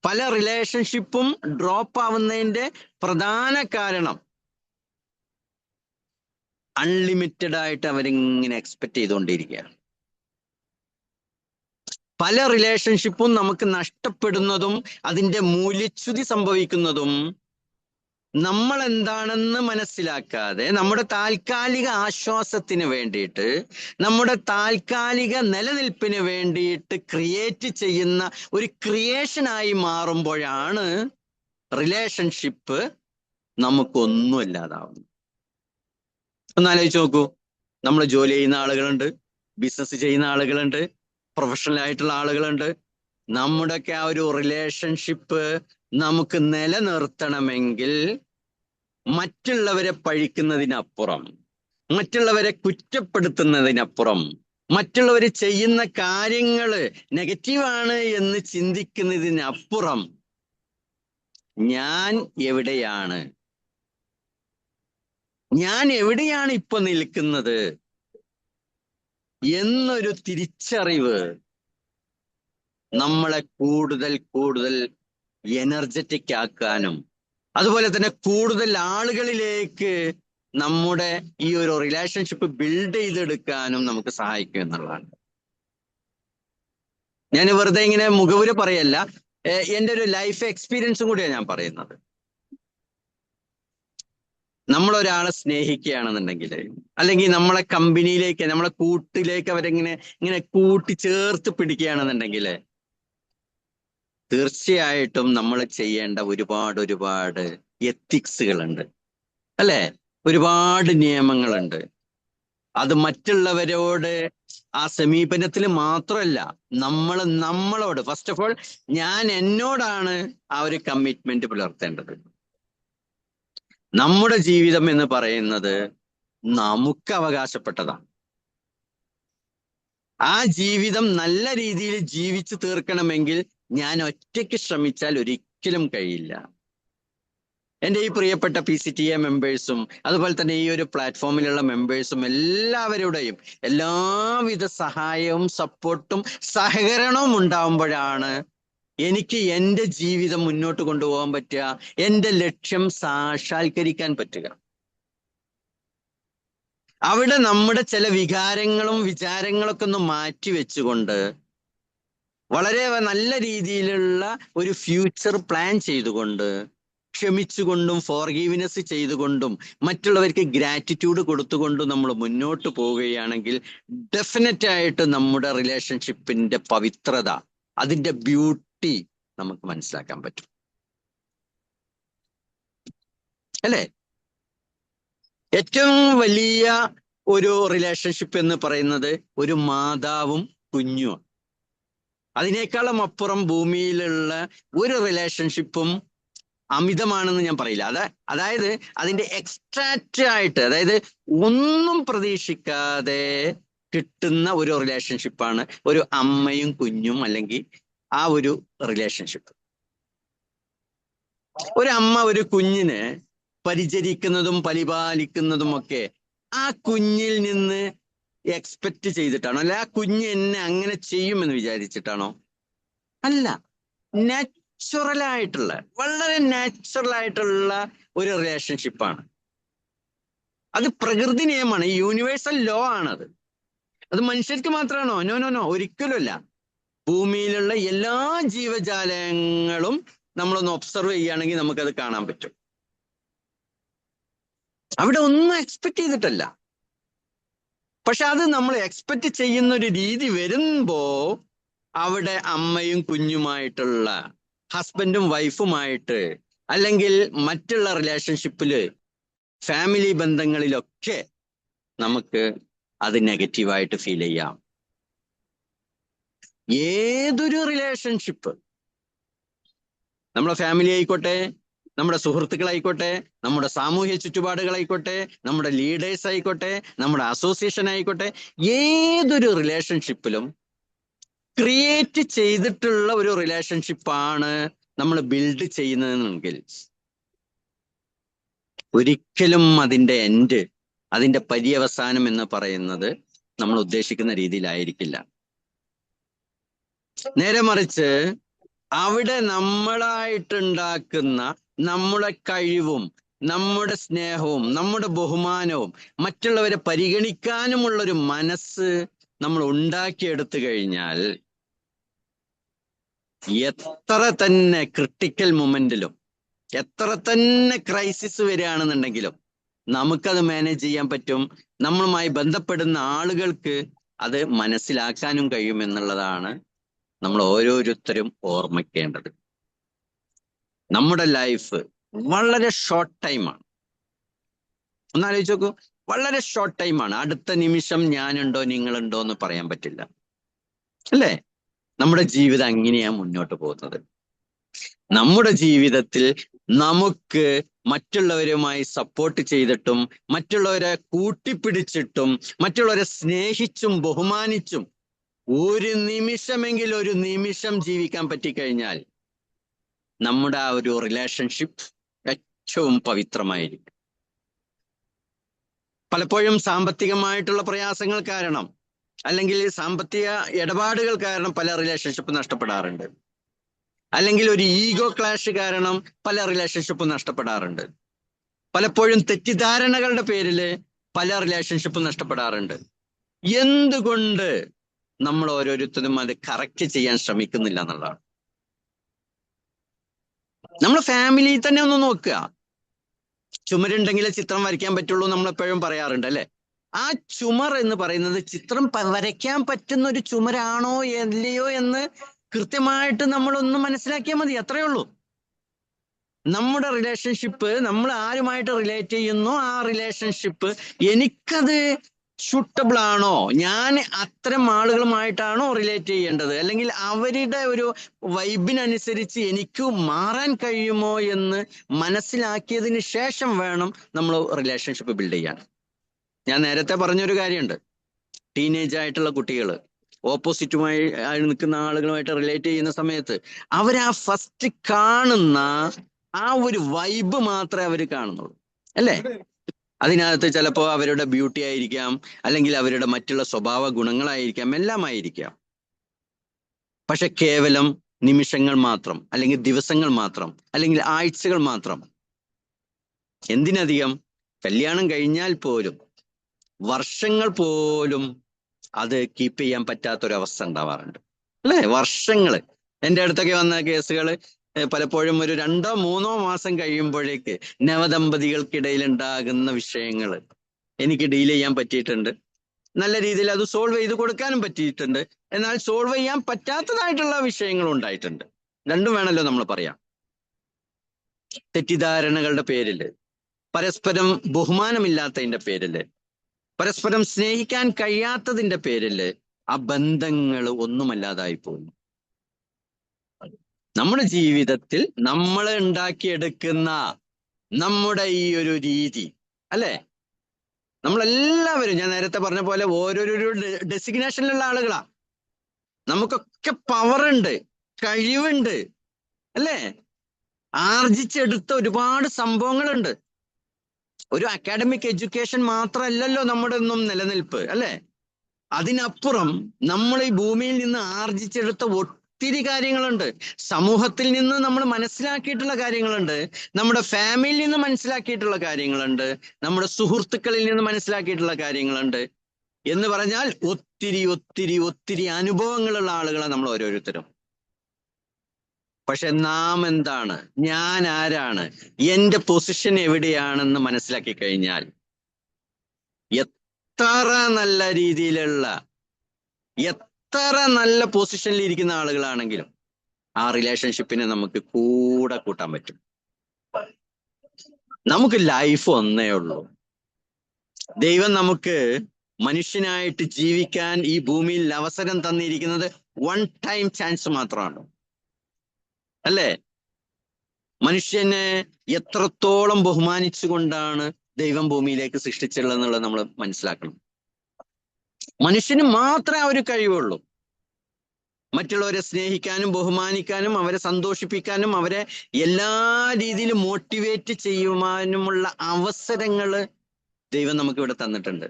പല റിലേഷൻഷിപ്പും ഡ്രോപ്പ് ആവുന്നതിന്റെ പ്രധാന കാരണം അൺലിമിറ്റഡ് ആയിട്ട് അവരിങ്ങനെ എക്സ്പെക്ട് ചെയ്തുകൊണ്ടിരിക്കുകയാണ്. പല റിലേഷൻഷിപ്പും നമുക്ക് നഷ്ടപ്പെടുന്നതും അതിന്റെ മൂല്യച്യുതി സംഭവിക്കുന്നതും നമ്മൾ എന്താണെന്ന് മനസ്സിലാക്കാതെ നമ്മുടെ താൽക്കാലിക ആശ്വാസത്തിന് വേണ്ടിയിട്ട്, നമ്മുടെ താൽക്കാലിക നിലനിൽപ്പിന് വേണ്ടിയിട്ട് ക്രിയേറ്റ് ചെയ്യുന്ന ഒരു ക്രിയേഷനായി മാറുമ്പോഴാണ് റിലേഷൻഷിപ്പ് നമുക്കൊന്നും ഇല്ലാതാവുന്നത്. ഒന്നാലോചിച്ച് നോക്കൂ. നമ്മൾ ജോലി ചെയ്യുന്ന ആളുകളുണ്ട്, ബിസിനസ് ചെയ്യുന്ന ആളുകളുണ്ട്, പ്രൊഫഷണൽ ആയിട്ടുള്ള ആളുകളുണ്ട്. നമ്മുടെയൊക്കെ ആ ഒരു റിലേഷൻഷിപ്പ് നമുക്ക് നിലനിർത്തണമെങ്കിൽ മറ്റുള്ളവരെ പഴിക്കുന്നതിനപ്പുറം, മറ്റുള്ളവരെ കുറ്റപ്പെടുത്തുന്നതിനപ്പുറം, മറ്റുള്ളവർ ചെയ്യുന്ന കാര്യങ്ങള് നെഗറ്റീവാണ് എന്ന് ചിന്തിക്കുന്നതിനപ്പുറം ഞാൻ എവിടെയാണ് ഇപ്പൊ നിൽക്കുന്നത് എന്നൊരു തിരിച്ചറിവ് നമ്മളെ കൂടുതൽ കൂടുതൽ എനർജറ്റിക് ആക്കാനും അതുപോലെ തന്നെ കൂടുതൽ ആളുകളിലേക്ക് നമ്മുടെ ഈ ഒരു റിലേഷൻഷിപ്പ് ബിൽഡ് ചെയ്തെടുക്കാനും നമുക്ക് സഹായിക്കും എന്നുള്ളതാണ്. ഞാൻ വെറുതെ ഇങ്ങനെ മുഖവുര പറയല്ല, എൻ്റെ ഒരു ലൈഫ് എക്സ്പീരിയൻസും കൂടിയാണ് ഞാൻ പറയുന്നത്. നമ്മളൊരാളെ സ്നേഹിക്കുകയാണെന്നുണ്ടെങ്കിൽ, അല്ലെങ്കിൽ നമ്മളെ കമ്പനിയിലേക്ക്, നമ്മളെ കൂട്ടിലേക്ക് ഇങ്ങനെ കൂട്ടി ചേർത്ത് പിടിക്കുകയാണെന്നുണ്ടെങ്കിൽ തീർച്ചയായിട്ടും നമ്മൾ ചെയ്യേണ്ട ഒരുപാട് എത്തിക്സുകളുണ്ട് അല്ലെ? ഒരുപാട് നിയമങ്ങളുണ്ട്. അത് മറ്റുള്ളവരോട് ആ സമീപനത്തിൽ മാത്രമല്ല, നമ്മളോട് ഫസ്റ്റ് ഓഫ് ഓൾ ഞാൻ എന്നോടാണ് ആ ഒരു കമ്മിറ്റ്മെന്റ് പുലർത്തേണ്ടത്. നമ്മുടെ ജീവിതം എന്ന് പറയുന്നത് നമുക്ക് അവകാശപ്പെട്ടതാണ്. ആ ജീവിതം നല്ല രീതിയിൽ ജീവിച്ചു തീർക്കണമെങ്കിൽ ഞാൻ ഒറ്റയ്ക്ക് ശ്രമിച്ചാൽ ഒരിക്കലും കഴിയില്ല. എൻ്റെ ഈ പ്രിയപ്പെട്ട PCTA മെമ്പേഴ്സും അതുപോലെ തന്നെ ഈ ഒരു പ്ലാറ്റ്ഫോമിലുള്ള മെമ്പേഴ്സും എല്ലാവരുടെയും എല്ലാവിധ സഹായവും സപ്പോർട്ടും സഹകരണവും ഉണ്ടാവുമ്പോഴാണ് എനിക്ക് എൻ്റെ ജീവിതം മുന്നോട്ട് കൊണ്ടുപോകാൻ പറ്റുക, എൻ്റെ ലക്ഷ്യം സാക്ഷാത്കരിക്കാൻ പറ്റുക. അവിടെ നമ്മുടെ ചില വികാരങ്ങളും വിചാരങ്ങളൊക്കെ ഒന്ന് മാറ്റി വെച്ചുകൊണ്ട് വളരെ നല്ല രീതിയിലുള്ള ഒരു ഫ്യൂച്ചർ പ്ലാൻ ചെയ്തുകൊണ്ട്, ക്ഷമിച്ചുകൊണ്ടും ഫോർഗീവ്നെസ് ചെയ്തുകൊണ്ടും മറ്റുള്ളവർക്ക് ഗ്രാറ്റിറ്റ്യൂഡ് കൊടുത്തുകൊണ്ടും നമ്മൾ മുന്നോട്ട് പോവുകയാണെങ്കിൽ ഡെഫിനറ്റ് ആയിട്ട് നമ്മുടെ റിലേഷൻഷിപ്പിന്റെ പവിത്രത, അതിന്റെ ബ്യൂട്ടി നമുക്ക് മനസ്സിലാക്കാൻ പറ്റും. അല്ലേ? ഏറ്റവും വലിയ ഒരു റിലേഷൻഷിപ്പ് എന്ന് പറയുന്നത് ഒരു മാതാവും കുഞ്ഞുമാണ്. അതിനേക്കാളും അപ്പുറം ഭൂമിയിലുള്ള ഒരു റിലേഷൻഷിപ്പും അമിതമാണെന്ന് ഞാൻ പറയില്ല. അതായത് അതിന്റെ എക്സ്ട്രാക്റ്റ് ആയിട്ട്, അതായത് ഒന്നും പ്രതീക്ഷിക്കാതെ കിട്ടുന്ന ഒരു റിലേഷൻഷിപ്പാണ് ഒരു അമ്മയും കുഞ്ഞും, അല്ലെങ്കിൽ ആ ഒരു റിലേഷൻഷിപ്പ്. ഒരു അമ്മ ഒരു കുഞ്ഞിനെ പരിചരിക്കുന്നതും പരിപാലിക്കുന്നതും ഒക്കെ ആ കുഞ്ഞിൽ നിന്ന് എക്സ്പെക്ട് ചെയ്തിട്ടാണോ, അല്ലെ ആ കുഞ്ഞ് എന്നെ അങ്ങനെ ചെയ്യുമെന്ന് വിചാരിച്ചിട്ടാണോ? അല്ല. നാച്ചുറൽ ആയിട്ടുള്ള, വളരെ നാച്ചുറൽ ആയിട്ടുള്ള ഒരു റിലേഷൻഷിപ്പാണ്. അത് പ്രകൃതി നിയമമാണ്, യൂണിവേഴ്സൽ ലോ ആണത്. അത് മനുഷ്യർക്ക് മാത്രമാണോ? നോ, ഒരിക്കലുമല്ല. ഭൂമിയിലുള്ള എല്ലാ ജീവജാലങ്ങളും നമ്മളൊന്ന് ഒബ്സർവ് ചെയ്യുകയാണെങ്കിൽ നമുക്കത് കാണാൻ പറ്റും. അവിടെ ഒന്നും എക്സ്പെക്ട് ചെയ്തിട്ടല്ല. പക്ഷെ അത് നമ്മൾ എക്സ്പെക്ട് ചെയ്യുന്ന ഒരു രീതി വരുമ്പോ അവിടെ അമ്മയും കുഞ്ഞുമായിട്ടുള്ള, ഹസ്ബൻഡും വൈഫുമായിട്ട്, അല്ലെങ്കിൽ മറ്റുള്ള റിലേഷൻഷിപ്പില്, ഫാമിലി ബന്ധങ്ങളിലൊക്കെ നമുക്ക് അത് നെഗറ്റീവായിട്ട് ഫീൽ ചെയ്യാം. ഏതൊരു റിലേഷൻഷിപ്പ്, നമ്മുടെ ഫാമിലി ആയിക്കോട്ടെ, നമ്മുടെ സുഹൃത്തുക്കളായിക്കോട്ടെ, നമ്മുടെ സാമൂഹ്യ ചുറ്റുപാടുകളായിക്കോട്ടെ, നമ്മുടെ ലീഡേഴ്സ് ആയിക്കോട്ടെ, നമ്മുടെ അസോസിയേഷൻ ആയിക്കോട്ടെ, ഏതൊരു റിലേഷൻഷിപ്പിലും ക്രിയേറ്റ് ചെയ്തിട്ടുള്ള ഒരു റിലേഷൻഷിപ്പാണ് നമ്മൾ ബിൽഡ് ചെയ്യുന്നതെങ്കിൽ ഒരിക്കലും അതിൻ്റെ എൻഡ്, അതിൻ്റെ പര്യവസാനം എന്ന് പറയുന്നത് നമ്മൾ ഉദ്ദേശിക്കുന്ന രീതിയിലായിരിക്കില്ല. നേരെ മറിച്ച് അവിടെ നമ്മളായിട്ടുണ്ടാക്കുന്ന നമ്മുടെ കഴിവും നമ്മുടെ സ്നേഹവും നമ്മുടെ ബഹുമാനവും മറ്റുള്ളവരെ പരിഗണിക്കാനുമുള്ളൊരു മനസ്സ് നമ്മൾ ഉണ്ടാക്കിയെടുത്തു കഴിഞ്ഞാൽ എത്ര തന്നെ ക്രിട്ടിക്കൽ മൊമെന്റിലും, എത്ര തന്നെ ക്രൈസിസ് വരികയാണെന്നുണ്ടെങ്കിലും നമുക്കത് മാനേജ് ചെയ്യാൻ പറ്റും. നമ്മളുമായി ബന്ധപ്പെടുന്ന ആളുകൾക്ക് അത് മനസ്സിലാക്കാനും കഴിയുമെന്നുള്ളതാണ് നമ്മൾ ഓരോരുത്തരും ഓർമ്മിക്കേണ്ടത്. നമ്മുടെ ലൈഫ് വളരെ ഷോർട്ട് ടൈമാണ്. ഒന്നാലോചിച്ച് നോക്കൂ, വളരെ ഷോർട്ട് ടൈമാണ്. അടുത്ത നിമിഷം ഞാനുണ്ടോ നിങ്ങളുണ്ടോ എന്ന് പറയാൻ പറ്റില്ല, അല്ലേ? നമ്മുടെ ജീവിതം അങ്ങനെയാ മുന്നോട്ട് പോകുന്നത്. നമ്മുടെ ജീവിതത്തിൽ നമുക്ക് മറ്റുള്ളവരുമായി സപ്പോർട്ട് ചെയ്തിട്ടും, മറ്റുള്ളവരെ കൂട്ടിപ്പിടിച്ചിട്ടും, മറ്റുള്ളവരെ സ്നേഹിച്ചും ബഹുമാനിച്ചും ഒരു നിമിഷമെങ്കിലും ഒരു നിമിഷം ജീവിക്കാൻ പറ്റിക്കഴിഞ്ഞാൽ നമ്മുടെ ആ ഒരു റിലേഷൻഷിപ്പ് ഏറ്റവും പവിത്രമായിരിക്കും. പലപ്പോഴും സാമ്പത്തികമായിട്ടുള്ള പ്രയാസങ്ങൾ കാരണം, അല്ലെങ്കിൽ സാമ്പത്തിക ഇടപാടുകൾ കാരണം പല റിലേഷൻഷിപ്പ് നഷ്ടപ്പെടാറുണ്ട്. അല്ലെങ്കിൽ ഒരു ഈഗോ ക്ലാഷ് കാരണം പല റിലേഷൻഷിപ്പും നഷ്ടപ്പെടാറുണ്ട്. പലപ്പോഴും തെറ്റിദ്ധാരണകളുടെ പേരിൽ പല റിലേഷൻഷിപ്പും നഷ്ടപ്പെടാറുണ്ട്. എന്തുകൊണ്ട് നമ്മൾ ഓരോരുത്തരും അത് കറക്റ്റ് ചെയ്യാൻ ശ്രമിക്കുന്നില്ല എന്നുള്ളതാണ്. നമ്മൾ ഫാമിലിയിൽ തന്നെ ഒന്ന് നോക്കുക. ചുമരുണ്ടെങ്കിലേ ചിത്രം വരയ്ക്കാൻ പറ്റുള്ളൂ നമ്മളെപ്പോഴും പറയാറുണ്ട്, അല്ലെ? ആ ചുമർ എന്ന് പറയുന്നത് ചിത്രം വരയ്ക്കാൻ പറ്റുന്ന ഒരു ചുമരാണോ അല്ലയോ എന്ന് കൃത്യമായിട്ട് നമ്മളൊന്ന് മനസ്സിലാക്കിയാൽ മതി. അത്രയേ ഉള്ളൂ. നമ്മുടെ റിലേഷൻഷിപ്പ്, നമ്മൾ ആരുമായിട്ട് റിലേറ്റ് ചെയ്യുന്നു, ആ റിലേഷൻഷിപ്പ് എനിക്കത് സ്യൂട്ടബിൾ ആണോ, ഞാൻ അത്തരം ആളുകളുമായിട്ടാണോ റിലേറ്റ് ചെയ്യേണ്ടത്, അല്ലെങ്കിൽ അവരുടെ ഒരു വൈബിനനുസരിച്ച് എനിക്ക് മാറാൻ കഴിയുമോ എന്ന് മനസ്സിലാക്കിയതിന് ശേഷം വേണം നമ്മൾ റിലേഷൻഷിപ്പ് ബിൽഡ് ചെയ്യാൻ. ഞാൻ നേരത്തെ പറഞ്ഞൊരു കാര്യമുണ്ട്, ടീനേജ് ആയിട്ടുള്ള കുട്ടികൾ ഓപ്പോസിറ്റുമായി നിൽക്കുന്ന ആളുകളുമായിട്ട് റിലേറ്റ് ചെയ്യുന്ന സമയത്ത് അവർ ആ ഫസ്റ്റ് കാണുന്ന ആ ഒരു വൈബ് മാത്രമേ അവർ കാണുന്നുള്ളൂ, അല്ലേ? അതിനകത്ത് ചിലപ്പോൾ അവരുടെ ബ്യൂട്ടി ആയിരിക്കാം, അല്ലെങ്കിൽ അവരുടെ മറ്റുള്ള സ്വഭാവ ഗുണങ്ങളായിരിക്കാം, എല്ലാം ആയിരിക്കാം. പക്ഷെ കേവലം നിമിഷങ്ങൾ മാത്രം, അല്ലെങ്കിൽ ദിവസങ്ങൾ മാത്രം, അല്ലെങ്കിൽ ആഴ്ചകൾ മാത്രം, എന്തിനധികം കല്യാണം കഴിഞ്ഞാൽ പോലും വർഷങ്ങൾ പോലും അത് കീപ്പ് ചെയ്യാൻ പറ്റാത്തൊരവസ്ഥ ഉണ്ടാവാറുണ്ട് അല്ലേ? വർഷങ്ങള്. എൻ്റെ അടുത്തൊക്കെ വന്ന കേസുകൾ പലപ്പോഴും ഒരു 2-3 മാസം കഴിയുമ്പോഴേക്ക് നവദമ്പതികൾക്കിടയിൽ ഉണ്ടാകുന്ന വിഷയങ്ങൾ എനിക്ക് ഡീൽ ചെയ്യാൻ പറ്റിയിട്ടുണ്ട്. നല്ല രീതിയിൽ അത് സോൾവ് ചെയ്ത് കൊടുക്കാനും പറ്റിയിട്ടുണ്ട്. എന്നാൽ സോൾവ് ചെയ്യാൻ പറ്റാത്തതായിട്ടുള്ള വിഷയങ്ങളും ഉണ്ടായിട്ടുണ്ട്. രണ്ടും വേണമല്ലോ നമ്മൾ പറയാം. തെറ്റിദ്ധാരണകളുടെ പേരില്, പരസ്പരം ബഹുമാനമില്ലാത്തതിന്റെ പേരില്, പരസ്പരം സ്നേഹിക്കാൻ കഴിയാത്തതിന്റെ പേരില് ആ ബന്ധങ്ങൾ ഒന്നുമല്ലാതായി പോകുന്നു. നമ്മുടെ ജീവിതത്തിൽ നമ്മൾ ഉണ്ടാക്കിയെടുക്കുന്ന നമ്മുടെ ഈ ഒരു രീതി അല്ലെ, നമ്മളെല്ലാവരും ഞാൻ നേരത്തെ പറഞ്ഞ പോലെ ഓരോരോ ഡെസിഗ്നേഷനിലുള്ള ആളുകളാ. നമുക്കൊക്കെ പവറുണ്ട്, കഴിവുണ്ട് അല്ലേ? ആർജിച്ചെടുത്ത ഒരുപാട് സംഭവങ്ങളുണ്ട്. ഒരു അക്കാഡമിക് എഡ്യൂക്കേഷൻ മാത്രമല്ലല്ലോ നമ്മുടെ ഒന്നും നിലനിൽപ്പ് അല്ലെ? അതിനപ്പുറം നമ്മൾ ഈ ഭൂമിയിൽ നിന്ന് ആർജിച്ചെടുത്ത ഒത്തിരി കാര്യങ്ങളുണ്ട്. സമൂഹത്തിൽ നിന്ന് നമ്മൾ മനസ്സിലാക്കിയിട്ടുള്ള കാര്യങ്ങളുണ്ട്, നമ്മുടെ ഫാമിലിയിൽ നിന്ന് മനസ്സിലാക്കിയിട്ടുള്ള കാര്യങ്ങളുണ്ട്, നമ്മുടെ സുഹൃത്തുക്കളിൽ നിന്ന് മനസ്സിലാക്കിയിട്ടുള്ള കാര്യങ്ങളുണ്ട്. എന്ന് പറഞ്ഞാൽ ഒത്തിരി ഒത്തിരി ഒത്തിരി അനുഭവങ്ങളുള്ള ആളുകളാണ് നമ്മൾ ഓരോരുത്തരും. പക്ഷെ നാം എന്താണ്, ഞാൻ ആരാണ്, എന്റെ പൊസിഷൻ എവിടെയാണെന്ന് മനസ്സിലാക്കി കഴിഞ്ഞാൽ എത്ര നല്ല രീതിയിലുള്ള, എത്ര നല്ല പൊസിഷനിൽ ഇരിക്കുന്ന ആളുകളാണെങ്കിലും ആ റിലേഷൻഷിപ്പിനെ നമുക്ക് കൂടെ കൂട്ടാൻ പറ്റും. നമുക്ക് ലൈഫ് ഒന്നേ ഉള്ളൂ. ദൈവം നമുക്ക് മനുഷ്യനായിട്ട് ജീവിക്കാൻ ഈ ഭൂമിയിൽ അവസരം തന്നിരിക്കുന്നത് 1 ടൈം ചാൻസ് മാത്രമാണ് അല്ലേ? മനുഷ്യനെ എത്രത്തോളം ബഹുമാനിച്ചുകൊണ്ടാണ് ദൈവം ഭൂമിയിലേക്ക് സൃഷ്ടിച്ചുള്ളതെന്നുള്ളത് നമ്മൾ മനസ്സിലാക്കണം. മനുഷ്യന് മാത്രമേ ആ ഒരു കഴിവുള്ളൂ. മറ്റുള്ളവരെ സ്നേഹിക്കാനും ബഹുമാനിക്കാനും അവരെ സന്തോഷിപ്പിക്കാനും അവരെ എല്ലാ രീതിയിലും മോട്ടിവേറ്റ് ചെയ്യുവാനുമുള്ള അവസരങ്ങൾ ദൈവം നമുക്ക് ഇവിടെ തന്നിട്ടുണ്ട്.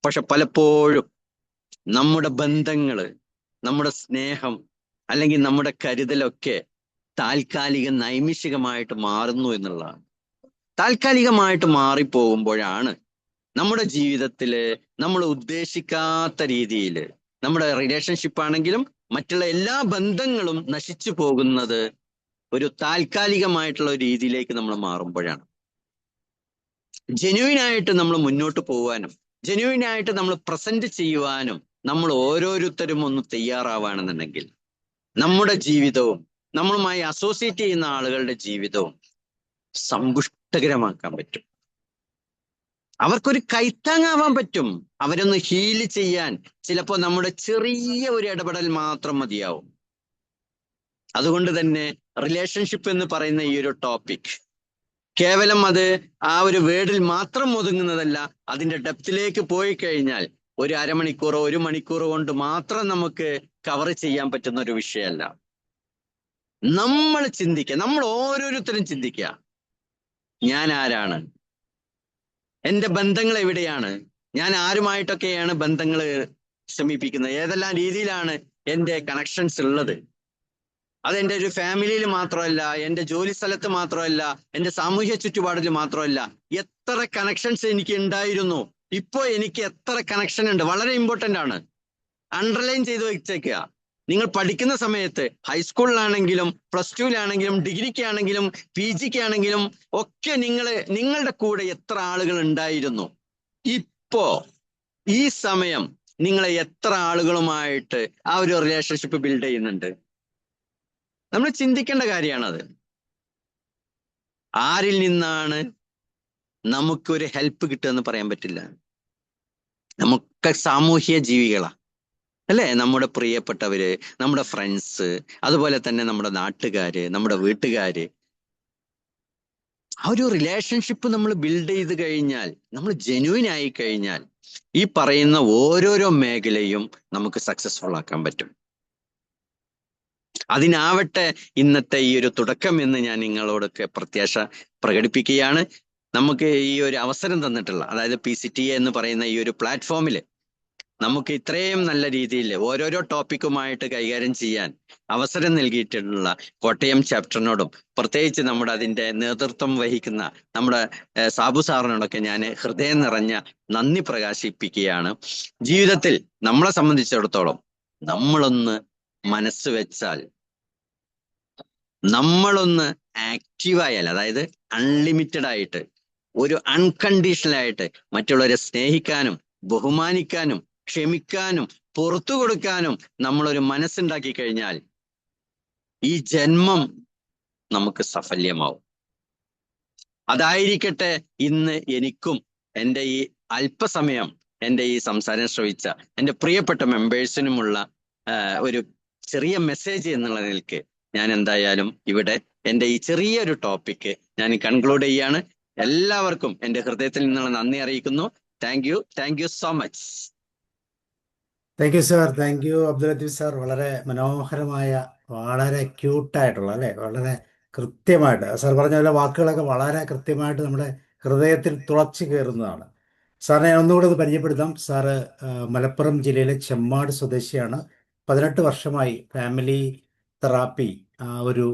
പക്ഷെ പലപ്പോഴും നമ്മുടെ ബന്ധങ്ങള്, നമ്മുടെ സ്നേഹം അല്ലെങ്കിൽ നമ്മുടെ കരുതലൊക്കെ താൽക്കാലിക നൈമിഷികമായിട്ട് മാറുന്നു എന്നുള്ളതാണ്. താൽക്കാലികമായിട്ട് മാറിപ്പോകുമ്പോഴാണ് നമ്മുടെ ജീവിതത്തില് നമ്മൾ ഉദ്ദേശിക്കാത്ത രീതിയിൽ നമ്മുടെ റിലേഷൻഷിപ്പ് ആണെങ്കിലും മറ്റുള്ള എല്ലാ ബന്ധങ്ങളും നശിച്ചു പോകുന്നത് ഒരു താൽക്കാലികമായിട്ടുള്ള ഒരു രീതിയിലേക്ക് നമ്മൾ മാറുമ്പോഴാണ്. ജെന്യുവിനായിട്ട് നമ്മൾ മുന്നോട്ട് പോകാനും ജെന്യുവിനായിട്ട് നമ്മൾ പ്രസന്റ് ചെയ്യുവാനും നമ്മൾ ഓരോരുത്തരും ഒന്ന് തയ്യാറാവുകയാണെന്നുണ്ടെങ്കിൽ നമ്മുടെ ജീവിതവും നമ്മളുമായി അസോസിയേറ്റ് ചെയ്യുന്ന ആളുകളുടെ ജീവിതവും സമ്പുഷ്ടകരമാക്കാൻ പറ്റും. അവർക്കൊരു കൈത്താങ്ങാവാൻ പറ്റും. അവരൊന്ന് ഹീൽ ചെയ്യാൻ ചിലപ്പോൾ നമ്മുടെ ചെറിയ ഒരു ഇടപെടൽ മാത്രം മതിയാവും. അതുകൊണ്ട് തന്നെ റിലേഷൻഷിപ്പ് എന്ന് പറയുന്ന ഈ ഒരു ടോപ്പിക് കേവലം അത് ആ ഒരു വേർഡിൽ മാത്രം ഒതുങ്ങുന്നതല്ല. അതിന്റെ ഡെപ്തിലേക്ക് പോയി കഴിഞ്ഞാൽ ഒരു അരമണിക്കൂറോ 1 മണിക്കൂറോ കൊണ്ട് മാത്രം നമുക്ക് കവർ ചെയ്യാൻ പറ്റുന്ന ഒരു വിഷയമല്ല. നമ്മൾ ചിന്തിക്കുക, നമ്മൾ ഓരോരുത്തരും ചിന്തിക്കുക, ഞാൻ ആരാണ്, എന്റെ ബന്ധങ്ങൾ എവിടെയാണ്, ഞാൻ ആരുമായിട്ടൊക്കെയാണ് ബന്ധങ്ങൾ സമീപിക്കുന്നത്, ഏതെല്ലാം രീതിയിലാണ് എൻ്റെ കണക്ഷൻസ് ഉള്ളത്. അതെൻ്റെ ഒരു ഫാമിലിയിൽ മാത്രമല്ല, എൻ്റെ ജോലി സ്ഥലത്ത് മാത്രമല്ല, എൻ്റെ സാമൂഹ്യ ചുറ്റുപാടിൽ മാത്രമല്ല. എത്ര കണക്ഷൻസ് എനിക്ക് ഉണ്ടായിരുന്നു, ഇപ്പോ എനിക്ക് എത്ര കണക്ഷൻ ഉണ്ട്. വളരെ ഇമ്പോർട്ടൻ്റ് ആണ്, അണ്ടർലൈൻ ചെയ്ത് വെച്ചേക്കുക. നിങ്ങൾ പഠിക്കുന്ന സമയത്ത് ഹൈസ്കൂളിലാണെങ്കിലും +2-ലാണെങ്കിലും ഡിഗ്രിക്കാണെങ്കിലും PGക്കാണെങ്കിലും ഒക്കെ നിങ്ങളുടെ കൂടെ എത്ര ആളുകൾ ഉണ്ടായിരുന്നു, ഇപ്പോ ഈ സമയം നിങ്ങളെ എത്ര ആളുകളുമായിട്ട് ആ ഒരു റിലേഷൻഷിപ്പ് ബിൽഡ് ചെയ്യുന്നുണ്ട്. നമ്മൾ ചിന്തിക്കേണ്ട കാര്യമാണത്. ആരിൽ നിന്നാണ് നമുക്കൊരു ഹെൽപ്പ് കിട്ടുകയെന്ന് പറയാൻ പറ്റില്ല. നമുക്ക് സാമൂഹ്യ ജീവികളാ അല്ലേ? നമ്മുടെ പ്രിയപ്പെട്ടവര്, നമ്മുടെ ഫ്രണ്ട്സ്, അതുപോലെ തന്നെ നമ്മുടെ നാട്ടുകാര്, നമ്മുടെ വീട്ടുകാര്. ആ ഒരു റിലേഷൻഷിപ്പ് നമ്മൾ ബിൽഡ് ചെയ്ത് കഴിഞ്ഞാൽ, നമ്മൾ ജെന്യുവിൻ ആയി കഴിഞ്ഞാൽ ഈ പറയുന്ന ഓരോരോ മേഖലയും നമുക്ക് സക്സസ്ഫുൾ ആക്കാൻ പറ്റും. അതിനാവട്ടെ ഇന്നത്തെ ഈ ഒരു തുടക്കം എന്ന് ഞാൻ നിങ്ങളോടൊക്കെ പ്രത്യാശ പ്രകടിപ്പിക്കുകയാണ്. നമുക്ക് ഈ ഒരു അവസരം തന്നിട്ടുള്ള, അതായത് PCTA എന്ന് പറയുന്ന ഈ ഒരു പ്ലാറ്റ്ഫോമിൽ നമുക്ക് ഇത്രയും നല്ല രീതിയിൽ ഓരോരോ ടോപ്പിക്കുമായിട്ട് കൈകാര്യം ചെയ്യാൻ അവസരം നൽകിയിട്ടുള്ള കോട്ടയം ചാപ്റ്ററിനോടും പ്രത്യേകിച്ച് നമ്മുടെ അതിന്റെ നേതൃത്വം വഹിക്കുന്ന നമ്മുടെ സാബു സാറിനോടൊക്കെ ഞാൻ ഹൃദയം നിറഞ്ഞ നന്ദി പ്രകാശിപ്പിക്കുകയാണ്. ജീവിതത്തിൽ നമ്മളെ സംബന്ധിച്ചിടത്തോളം നമ്മളൊന്ന് മനസ്സ് വെച്ചാൽ, നമ്മളൊന്ന് ആക്റ്റീവായാൽ, അതായത് അൺലിമിറ്റഡ് ആയിട്ട് ഒരു അൺകണ്ടീഷണൽ ആയിട്ട് മറ്റുള്ളവരെ സ്നേഹിക്കാനും ബഹുമാനിക്കാനും ക്ഷമിക്കാനും പുറത്തു കൊടുക്കാനും നമ്മളൊരു മനസ്സുണ്ടാക്കി കഴിഞ്ഞാൽ ഈ ജന്മം നമുക്ക് സഫല്യമാവും. അതായിരിക്കട്ടെ ഇന്ന് എനിക്കും എൻ്റെ ഈ അല്പസമയം എൻ്റെ ഈ സംസാരം ശ്രവിച്ച എൻ്റെ പ്രിയപ്പെട്ട മെമ്പേഴ്സിനുമുള്ള ഒരു ചെറിയ മെസ്സേജ് എന്നുള്ള നിലയ്ക്ക് ഞാൻ എന്തായാലും ഇവിടെ എൻ്റെ ഈ ചെറിയൊരു ടോപ്പിക്ക് ഞാൻ കൺക്ലൂഡ് ചെയ്യാണ്. എല്ലാവർക്കും എൻ്റെ ഹൃദയത്തിൽ നിന്നുള്ള നന്ദി അറിയിക്കുന്നു. Thank you so much. Thank you sir, thank you Abdul Latheef sir. വളരെ മനോഹരമായ, വളരെ ക്യൂട്ടായിട്ടുള്ള, അല്ലേ, വളരെ കൃത്യമായിട്ട് സാർ പറഞ്ഞ പോലെ വാക്കുകളൊക്കെ വളരെ കൃത്യമായിട്ട് നമ്മുടെ ഹൃദയത്തിൽ തുളച്ചു കയറുന്നതാണ്. സാറിനെ ഞാൻ ഒന്നുകൂടെ ഒന്ന് പരിചയപ്പെടുത്താം. സാറ് മലപ്പുറം ജില്ലയിലെ ചെമ്മാട് സ്വദേശിയാണ്. 18 വർഷമായി ഫാമിലി തെറാപ്പി ഒരു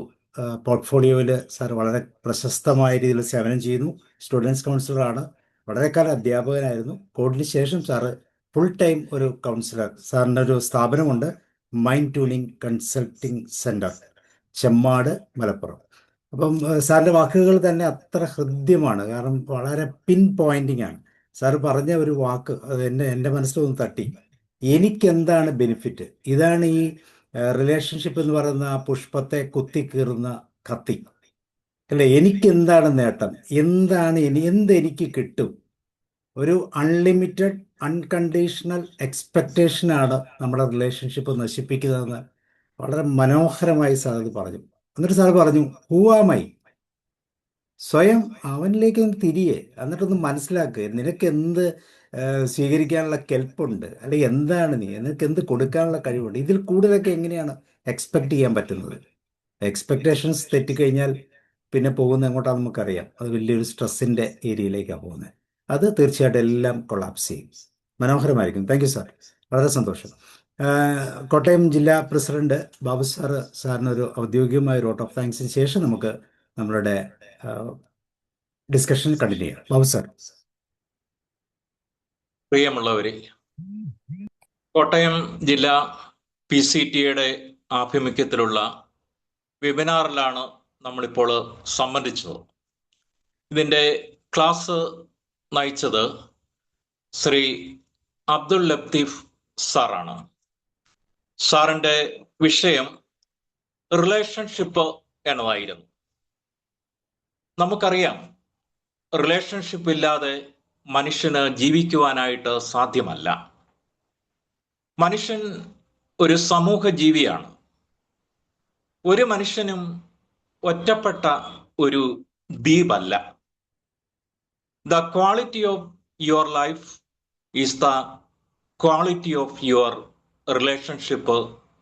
പോർട്ട്ഫോളിയോയിൽ സാർ വളരെ പ്രശസ്തമായ രീതിയിൽ സേവനം ചെയ്യുന്നു. സ്റ്റുഡൻസ് കൗൺസിലറാണ്. വളരെ കാലം അധ്യാപകനായിരുന്നു. കോവിഡിന് ശേഷം സാറ് ഫുൾ ടൈം ഒരു കൗൺസിലർ. സാറിൻ്റെ ഒരു സ്ഥാപനമുണ്ട്, mind tuning consulting centre, Chemmad, Malappuram. അപ്പം സാറിൻ്റെ വാക്കുകൾ തന്നെ അത്ര ഹൃദ്യമാണ്. കാരണം വളരെ പിൻ പോയിന്റിങ് ആണ്. സാറ് പറഞ്ഞ ഒരു വാക്ക് അത് എൻ്റെ മനസ്സിലൊന്ന് തട്ടി. എനിക്കെന്താണ് ബെനിഫിറ്റ്? ഇതാണ് ഈ റിലേഷൻഷിപ്പ് എന്ന് പറയുന്ന ആ പുഷ്പത്തെ കുത്തിക്കീറുന്ന കത്തി, അല്ലേ? എനിക്കെന്താണ് നേട്ടം? എന്തെനിക്ക് കിട്ടും? ഒരു അൺലിമിറ്റഡ് അൺകണ്ടീഷണൽ എക്സ്പെക്റ്റേഷനാണ് നമ്മുടെ റിലേഷൻഷിപ്പ് നശിപ്പിക്കുന്നതെന്ന് വളരെ മനോഹരമായി സാർ അത് പറഞ്ഞു. എന്നിട്ട് സാർ പറഞ്ഞു, ഹൂ ആം ഐ? സ്വയം അവനിലേക്ക് ഒന്ന് തിരിയെ, എന്നിട്ടൊന്ന് മനസ്സിലാക്കുക, നിനക്ക് എന്ത് സ്വീകരിക്കാനുള്ള കെൽപ്പുണ്ട്, അല്ലെങ്കിൽ എന്താണ് നിനക്ക് എന്ത് കൊടുക്കാനുള്ള കഴിവുണ്ട്. ഇതിൽ കൂടുതലൊക്കെ എങ്ങനെയാണ് എക്സ്പെക്ട് ചെയ്യാൻ പറ്റുന്നത്? എക്സ്പെക്റ്റേഷൻസ് തെറ്റിക്കഴിഞ്ഞാൽ പിന്നെ പോകുന്ന എങ്ങോട്ടാണ് നമുക്കറിയാം. അത് വലിയൊരു സ്ട്രെസ്സിൻ്റെ ഏരിയയിലേക്കാണ് പോകുന്നത്. അത് തീർച്ചയായിട്ടും എല്ലാം കൊളാപ്സ് ചെയ്യും. മനോഹരമായിരിക്കും. താങ്ക് യു സാർ, വളരെ സന്തോഷം. കോട്ടയം ജില്ലാ പ്രസിഡന്റ് ബാബു സാറിനൊരു ഔദ്യോഗികമായ ഒരു വോട്ട് ഓഫ് താങ്ക്സിന് ശേഷം നമുക്ക് നമ്മളുടെ ഡിസ്കഷൻ കണ്ടിന്യൂ ചെയ്യാം. ബാബു സാർ. പ്രിയമുള്ളവരെ, കോട്ടയം ജില്ലാ PCTA ആഭിമുഖ്യത്തിലുള്ള വെബിനാറിലാണ് നമ്മളിപ്പോൾ സംബന്ധിച്ചത്. ഇതിൻ്റെ ക്ലാസ് നയിച്ചത് ശ്രീ അബ്ദുൽ ലത്തീഫ് സാറാണ്. സാറിൻ്റെ വിഷയം റിലേഷൻഷിപ്പ് എന്നതായിരുന്നു. നമുക്കറിയാം, റിലേഷൻഷിപ്പ് ഇല്ലാതെ മനുഷ്യന് ജീവിക്കുവാനായിട്ട് സാധ്യമല്ല. മനുഷ്യൻ ഒരു സമൂഹ ജീവിയാണ്. ഒരു മനുഷ്യനും ഒറ്റപ്പെട്ട ഒരു ദ്വീപല്ല. The quality of your life is the quality of your relationship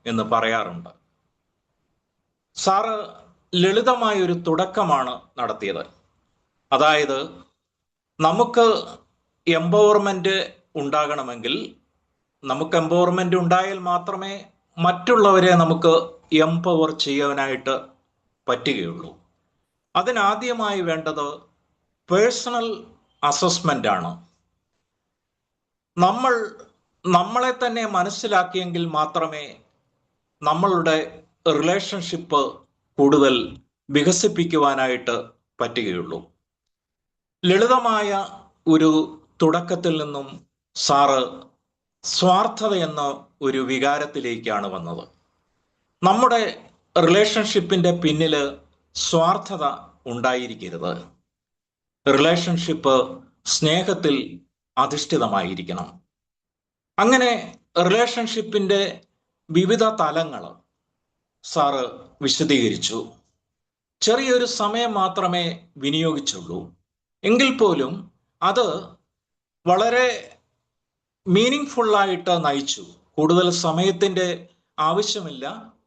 എന്ന് പറയാറുണ്ട്. സാറ് ലളിതമായൊരു തുടക്കമാണ് നടത്തിയത്. അതായത്, നമുക്ക് എംപവർമെന്റ് ഉണ്ടാകണമെങ്കിൽ, നമുക്ക് എംപവർമെന്റ് ഉണ്ടായാൽ മാത്രമേ മറ്റുള്ളവരെ നമുക്ക് എംപവർ ചെയ്യാനായിട്ട് പറ്റുകയുള്ളൂ. അതിനാദ്യമായി വേണ്ടത് പേഴ്സണൽ അസസ്മെന്റ് ആണ്. നമ്മളെ തന്നെ മനസ്സിലാക്കിയെങ്കിൽ മാത്രമേ നമ്മളുടെ റിലേഷൻഷിപ്പ് കൂടുതൽ വികസിപ്പിക്കുവാനായിട്ട് പറ്റുകയുള്ളൂ. ലളിതമായ ഒരു തുടക്കത്തിൽ നിന്നും സാറ് സ്വാർത്ഥത എന്ന ഒരു വികാരത്തിലേക്കാണ് വന്നത്. നമ്മുടെ റിലേഷൻഷിപ്പിന്റെ പിന്നിൽ സ്വാർത്ഥത ഉണ്ടായിരിക്കരുത്. റിലേഷൻഷിപ്പ് സ്നേഹത്തിൽ അധിഷ്ഠിതമായിരിക്കണം. അങ്ങനെ റിലേഷൻഷിപ്പിന്റെ വിവിധ തലങ്ങൾ സാറ് വിശദീകരിച്ചു. ചെറിയൊരു സമയം മാത്രമേ വിനിയോഗിച്ചുള്ളൂ. എങ്കിൽ പോലും അത് വളരെ മീനിങ് ഫുള്ളായിട്ട് നയിച്ചു. കൂടുതൽ സമയത്തിൻ്റെ ആവശ്യമില്ല.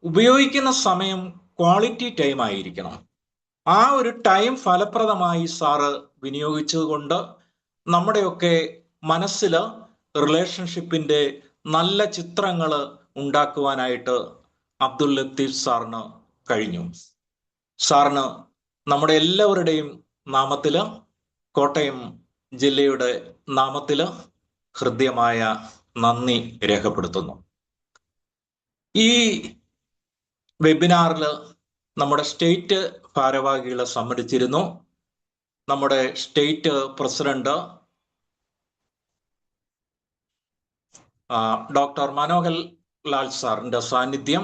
ഉപയോഗിക്കുന്ന സമയം ക്വാളിറ്റി ടൈം ആയിരിക്കണം. ആ ഒരു ടൈം ഫലപ്രദമായി സാറ് വിനിയോഗിച്ചതുകൊണ്ട് നമ്മുടെയൊക്കെ മനസ്സിൽ റിലേഷൻഷിപ്പിൻ്റെ നല്ല ചിത്രങ്ങൾ ഉണ്ടാക്കുവാനായിട്ട് അബ്ദുൽ ലത്തീഫ് സാറിന് കഴിഞ്ഞു. സാറിന് നമ്മുടെ എല്ലാവരുടെയും നാമത്തിൽ, കോട്ടയം ജില്ലയുടെ നാമത്തിൽ ഹൃദ്യമായ നന്ദി രേഖപ്പെടുത്തുന്നു. ഈ വെബിനാറിൽ നമ്മുടെ സ്റ്റേറ്റ് ഭാരവാഹികളെ സമ്മതിച്ചിരുന്നു. നമ്മുടെ state president doctor Manohar Lal സാറിൻ്റെ സാന്നിധ്യം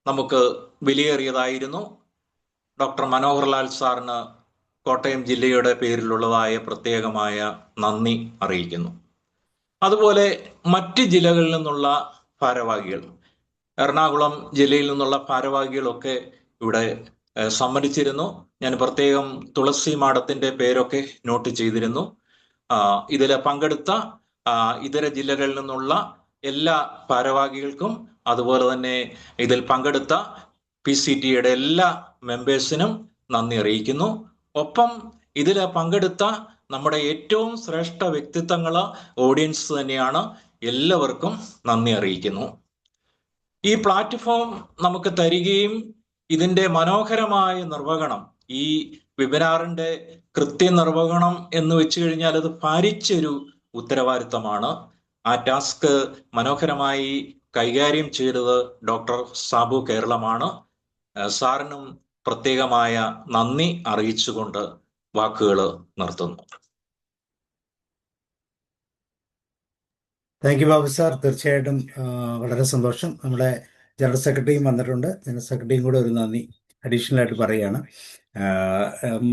നമുക്ക് വിലയേറിയതായിരുന്നു. ഡോക്ടർ മനോഹർ ലാൽ സാറിന് കോട്ടയം ജില്ലയുടെ പേരിലുള്ളതായ പ്രത്യേകമായ നന്ദി അറിയിക്കുന്നു. അതുപോലെ മറ്റ് ജില്ലകളിൽ നിന്നുള്ള ഭാരവാഹികൾ, എറണാകുളം ജില്ലയിൽ നിന്നുള്ള ഭാരവാഹികളൊക്കെ ഇവിടെ സമ്മതിച്ചിരുന്നു. ഞാൻ പ്രത്യേകം തുളസി മാഡത്തിന്റെ പേരൊക്കെ നോട്ട് ചെയ്തിരുന്നു. ഇതിൽ പങ്കെടുത്ത ഇതര ജില്ലകളിൽ നിന്നുള്ള എല്ലാ ഭാരവാഹികൾക്കും അതുപോലെ തന്നെ ഇതിൽ പങ്കെടുത്ത PCTA എല്ലാ മെമ്പേഴ്സിനും നന്ദി അറിയിക്കുന്നു. ഒപ്പം ഇതിൽ പങ്കെടുത്ത നമ്മുടെ ഏറ്റവും ശ്രേഷ്ഠ വ്യക്തിത്വങ്ങൾ ഓഡിയൻസ് തന്നെയാണ്. എല്ലാവർക്കും നന്ദി അറിയിക്കുന്നു. ഈ പ്ലാറ്റ്ഫോം നമുക്ക് തരികയും ഇതിൻ്റെ മനോഹരമായ നിർവഹണം, ഈ വെബിനാറിൻ്റെ കൃത്യനിർവഹണം എന്ന് വെച്ച് കഴിഞ്ഞാൽ അത് ഭാരിച്ചൊരു ഉത്തരവാദിത്തമാണ്. ആ ടാസ്ക് മനോഹരമായി കൈകാര്യം ചെയ്തത് ഡോക്ടർ സാബു കേരളമാണ്. സാറിനും പ്രത്യേകമായ നന്ദി അറിയിച്ചുകൊണ്ട് വാക്കുകൾ നിർത്തുന്നു. Thank you Babu sir. തീർച്ചയായിട്ടും വളരെ സന്തോഷം. നമ്മുടെ ജനറൽ സെക്രട്ടറിയും വന്നിട്ടുണ്ട്. ജനറൽ സെക്രട്ടറിയും കൂടെ ഒരു നന്ദി അഡീഷണൽ ആയിട്ട് പറയുകയാണ്.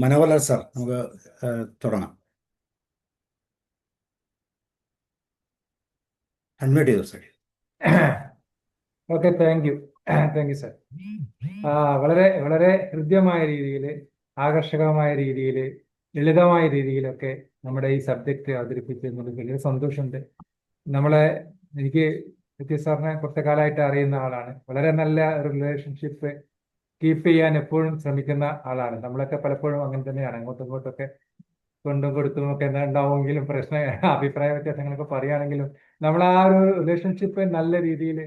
മനോഹർ സാർ, നമുക്ക് തുടങ്ങാം. അൺമ്യൂട്ട് ചെയ്തു sir. Okay, thank you sir. വളരെ വളരെ ഹൃദ്യമായ രീതിയിൽ, ആകർഷകമായ രീതിയിൽ, ലളിതമായ രീതിയിലൊക്കെ നമ്മുടെ ഈ സബ്ജക്റ്റ് അവതരിപ്പിച്ചതിൽ വലിയ സന്തോഷമുണ്ട്. എനിക്ക് നിതീഷ് സാറിനെ കുറച്ച് കാലമായിട്ട് അറിയുന്ന ആളാണ്. വളരെ നല്ല ഒരു റിലേഷൻഷിപ്പ് കീപ്പ് ചെയ്യാൻ എപ്പോഴും ശ്രമിക്കുന്ന ആളാണ്. നമ്മളൊക്കെ പലപ്പോഴും അങ്ങനെ തന്നെയാണ്, അങ്ങോട്ടും ഇങ്ങോട്ടൊക്കെ കൊണ്ടും കൊടുത്തും ഒക്കെ ഉണ്ടാവുമെങ്കിലും അഭിപ്രായ വ്യത്യാസങ്ങളൊക്കെ പറയുകയാണെങ്കിലും നമ്മൾ ആ ഒരു റിലേഷൻഷിപ്പ് നല്ല രീതിയിൽ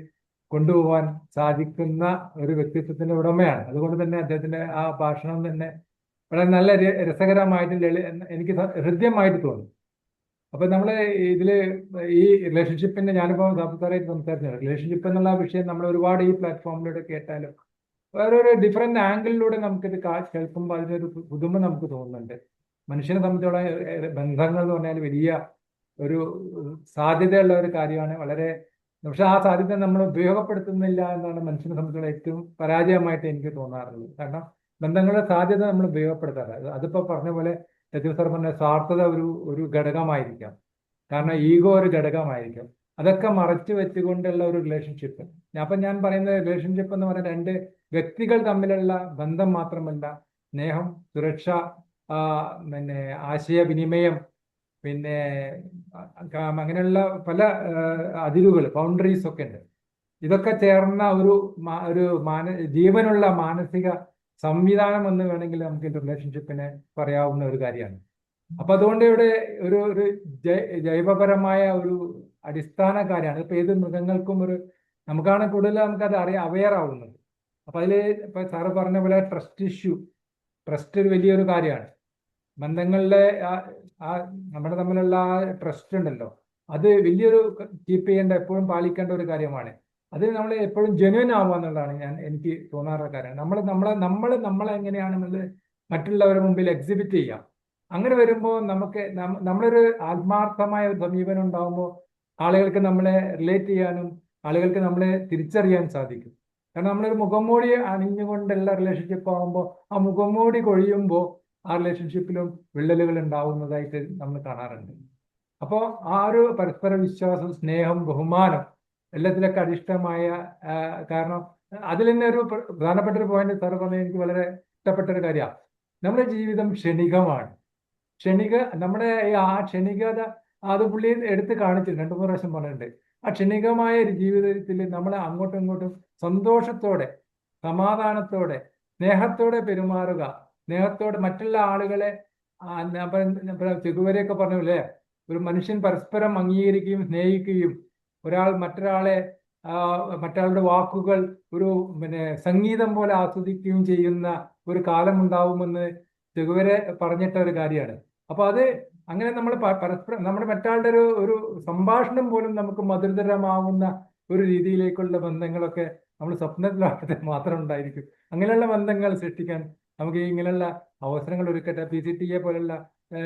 കൊണ്ടുപോകാൻ സാധിക്കുന്ന ഒരു വ്യക്തിത്വത്തിന്റെ ഉടമയാണ്. അതുകൊണ്ട് തന്നെ അദ്ദേഹത്തിന്റെ ആ ഭാഷണം തന്നെ വളരെ നല്ല രസകരമായിട്ട് എനിക്ക് ഹൃദ്യമായിട്ട് തോന്നി. അപ്പൊ നമ്മള് ഈ റിലേഷൻഷിപ്പിന്റെ, ഞാനിപ്പോ സാറായിട്ട് സംസാരിച്ചത് റിലേഷൻഷിപ്പ് എന്നുള്ള വിഷയം നമ്മൾ ഒരുപാട് ഈ പ്ലാറ്റ്ഫോമിലൂടെ കേട്ടാലും വേറൊരു ഡിഫറെന്റ് ആംഗിളിലൂടെ നമുക്കിത് കേൾക്കുമ്പോൾ അതിനൊരു പുതുമ നമുക്ക് തോന്നുന്നുണ്ട്. മനുഷ്യനെ സംബന്ധിച്ചോളം ബന്ധങ്ങൾ എന്ന് പറഞ്ഞാൽ വലിയ ഒരു സാധ്യതയുള്ള ഒരു കാര്യമാണ്. പക്ഷെ ആ സാധ്യത നമ്മൾ ഉപയോഗപ്പെടുത്തുന്നില്ല എന്നാണ് മനുഷ്യനെ സംബന്ധിച്ചുള്ള ഏറ്റവും പരാജയമായിട്ട് എനിക്ക് തോന്നാറുള്ളത്. കാരണം ബന്ധങ്ങളുടെ സാധ്യത നമ്മൾ ഉപയോഗപ്പെടുത്താറ്. അതിപ്പോ പറഞ്ഞ പോലെ ലത്തീഫ് സാർ പറഞ്ഞ സ്വാർത്ഥത ഒരു ഘടകമായിരിക്കാം, കാരണം ഈഗോ ഒരു ഘടകമായിരിക്കാം. അതൊക്കെ മറച്ചു വെച്ചുകൊണ്ടുള്ള ഒരു റിലേഷൻഷിപ്പ്. അപ്പൊ ഞാൻ പറയുന്ന റിലേഷൻഷിപ്പ് എന്ന് പറയുന്നത് രണ്ട് വ്യക്തികൾ തമ്മിലുള്ള ബന്ധം മാത്രമല്ല, സ്നേഹം, സുരക്ഷ, ആശയവിനിമയം, പിന്നെ അങ്ങനെയുള്ള പല അതിരുകൾ, ബൗണ്ടറീസ് ഒക്കെ ഉണ്ട്. ഇതൊക്കെ ചേർന്ന ഒരു ജീവനുള്ള മാനസിക സംവിധാനം എന്ന് വേണമെങ്കിൽ നമുക്ക് റിലേഷൻഷിപ്പിനെ പറയാവുന്ന ഒരു കാര്യമാണ്. അപ്പൊ അതുകൊണ്ട് ഇവിടെ ഒരു ജൈവപരമായ ഒരു അടിസ്ഥാന കാര്യമാണ്. ഇപ്പൊ ഏത് മൃഗങ്ങൾക്കും നമുക്കാണ് കൂടുതൽ നമുക്കത് അവെയർ ആവുന്നത്. അപ്പൊ ഇപ്പൊ സാറ് പറഞ്ഞ പോലെ ട്രസ്റ്റ് ഒരു വലിയൊരു കാര്യമാണ്. ബന്ധങ്ങളിലെ നമ്മുടെ തമ്മിലുള്ള ആ ട്രസ്റ്റ് ഉണ്ടല്ലോ, അത് വലിയൊരു കീപ്പ് ചെയ്യേണ്ട, എപ്പോഴും പാലിക്കേണ്ട ഒരു കാര്യമാണ്. അത് നമ്മൾ എപ്പോഴും ജെന്യുവൻ ആവുക എന്നുള്ളതാണ് എനിക്ക് തോന്നാറുള്ള കാര്യം. നമ്മളെ എങ്ങനെയാണെന്നുള്ളത് മറ്റുള്ളവരുടെ മുമ്പിൽ എക്സിബിറ്റ് ചെയ്യാം. അങ്ങനെ വരുമ്പോൾ നമ്മളൊരു ആത്മാർത്ഥമായ ഒരു സമീപനം ഉണ്ടാകുമ്പോൾ ആളുകൾക്ക് നമ്മളെ റിലേറ്റ് ചെയ്യാനും ആളുകൾക്ക് നമ്മളെ തിരിച്ചറിയാൻ സാധിക്കും. കാരണം നമ്മളൊരു മുഖംമൂടി അണിഞ്ഞുകൊണ്ടുള്ള റിലേഷൻഷിപ്പ് ആകുമ്പോൾ ആ മുഖംമൂടി കൊഴിയുമ്പോൾ ആ റിലേഷൻഷിപ്പിലും വിള്ളലുകൾ ഉണ്ടാവുന്നതായിട്ട് നമ്മൾ കാണാറുണ്ട്. അപ്പോൾ ആ ഒരു പരസ്പര വിശ്വാസം, സ്നേഹം, ബഹുമാനം എല്ലാത്തിലൊക്കെ അധിഷ്ഠമായ, കാരണം അതിൽ തന്നെ ഒരു പ്രധാനപ്പെട്ട ഒരു പോയിന്റ് സാർ പറഞ്ഞത് എനിക്ക് വളരെ ഇഷ്ടപ്പെട്ട ഒരു കാര്യമാണ്. നമ്മുടെ ജീവിതം ക്ഷണികമാണ്. നമ്മുടെ ആ ക്ഷണികത അത് പുള്ളി എടുത്ത് കാണിച്ചിട്ടുണ്ട്, 2-3 പ്രാവശ്യം പറഞ്ഞിട്ടുണ്ട്. ആ ക്ഷണികമായ ഒരു ജീവിതത്തിൽ നമ്മൾ അങ്ങോട്ടും ഇങ്ങോട്ടും സന്തോഷത്തോടെ, സമാധാനത്തോടെ, സ്നേഹത്തോടെ പെരുമാറുക. സ്നേഹത്തോടെ മറ്റുള്ള ആളുകളെ, ചെകുവരെയൊക്കെ പറഞ്ഞല്ലേ, ഒരു മനുഷ്യൻ പരസ്പരം അംഗീകരിക്കുകയും സ്നേഹിക്കുകയും ഒരാൾ മറ്റൊരാളുടെ വാക്കുകൾ ഒരു സംഗീതം പോലെ ആസ്വദിക്കുകയും ചെയ്യുന്ന ഒരു കാലം ഉണ്ടാവുമെന്ന് ചെഗുവേര പറഞ്ഞിട്ട ഒരു കാര്യമാണ്. അപ്പൊ അത് അങ്ങനെ നമ്മൾ പരസ്പരം നമ്മുടെ മറ്റാളുടെ ഒരു സംഭാഷണം പോലും നമുക്ക് മധുരതരമാവുന്ന ഒരു രീതിയിലേക്കുള്ള ബന്ധങ്ങളൊക്കെ നമ്മൾ സ്വപ്നത്തിലാകട്ടെ മാത്രം ഉണ്ടായിരിക്കും. അങ്ങനെയുള്ള ബന്ധങ്ങൾ സൃഷ്ടിക്കാൻ നമുക്ക് ഇങ്ങനെയുള്ള അവസരങ്ങൾ ഒരുക്കട്ടെ. PCTA പോലുള്ള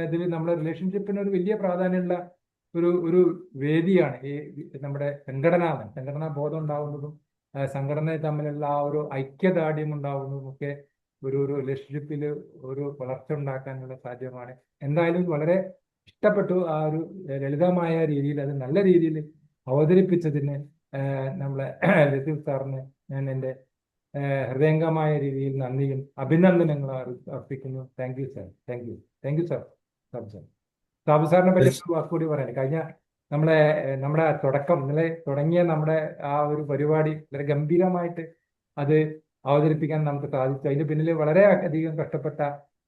ഇതിൽ നമ്മുടെ റിലേഷൻഷിപ്പിന് ഒരു വലിയ പ്രാധാന്യമുള്ള ഒരു വേദിയാണ് ഈ നമ്മുടെ സംഘടനാ ബോധം ഉണ്ടാവുന്നതും സംഘടന തമ്മിലുള്ള ആ ഒരു ഐക്യദാർഢ്യം ഉണ്ടാവുന്നതും ഒക്കെ ഒരു റിലേഷൻഷിപ്പിൽ ഒരു വളർച്ച ഉണ്ടാക്കാനുള്ള സാധ്യമാണ്. എന്തായാലും വളരെ ഇഷ്ടപ്പെട്ടു ആ ഒരു ലളിതമായ രീതിയിൽ അത് നല്ല രീതിയിൽ അവതരിപ്പിച്ചതിന് നമ്മളെ ലത്തീഫ് സാറിന് ഞാൻ എൻ്റെ ഹൃദയംഗമായ രീതിയിൽ നന്ദിയും അഭിനന്ദനങ്ങളും അർപ്പിക്കുന്നു. Thank you sir. Thank you sir. Sabu സാറിനെ പറ്റി വാക്കുകൂടി പറയാൻ കഴിഞ്ഞ നമ്മുടെ തുടക്കം ഇന്നലെ തുടങ്ങിയ നമ്മുടെ ആ ഒരു പരിപാടി വളരെ ഗംഭീരമായിട്ട് അത് അവതരിപ്പിക്കാൻ നമുക്ക് സാധിച്ചു. അതിന് പിന്നിൽ വളരെ അധികം കഷ്ടപ്പെട്ട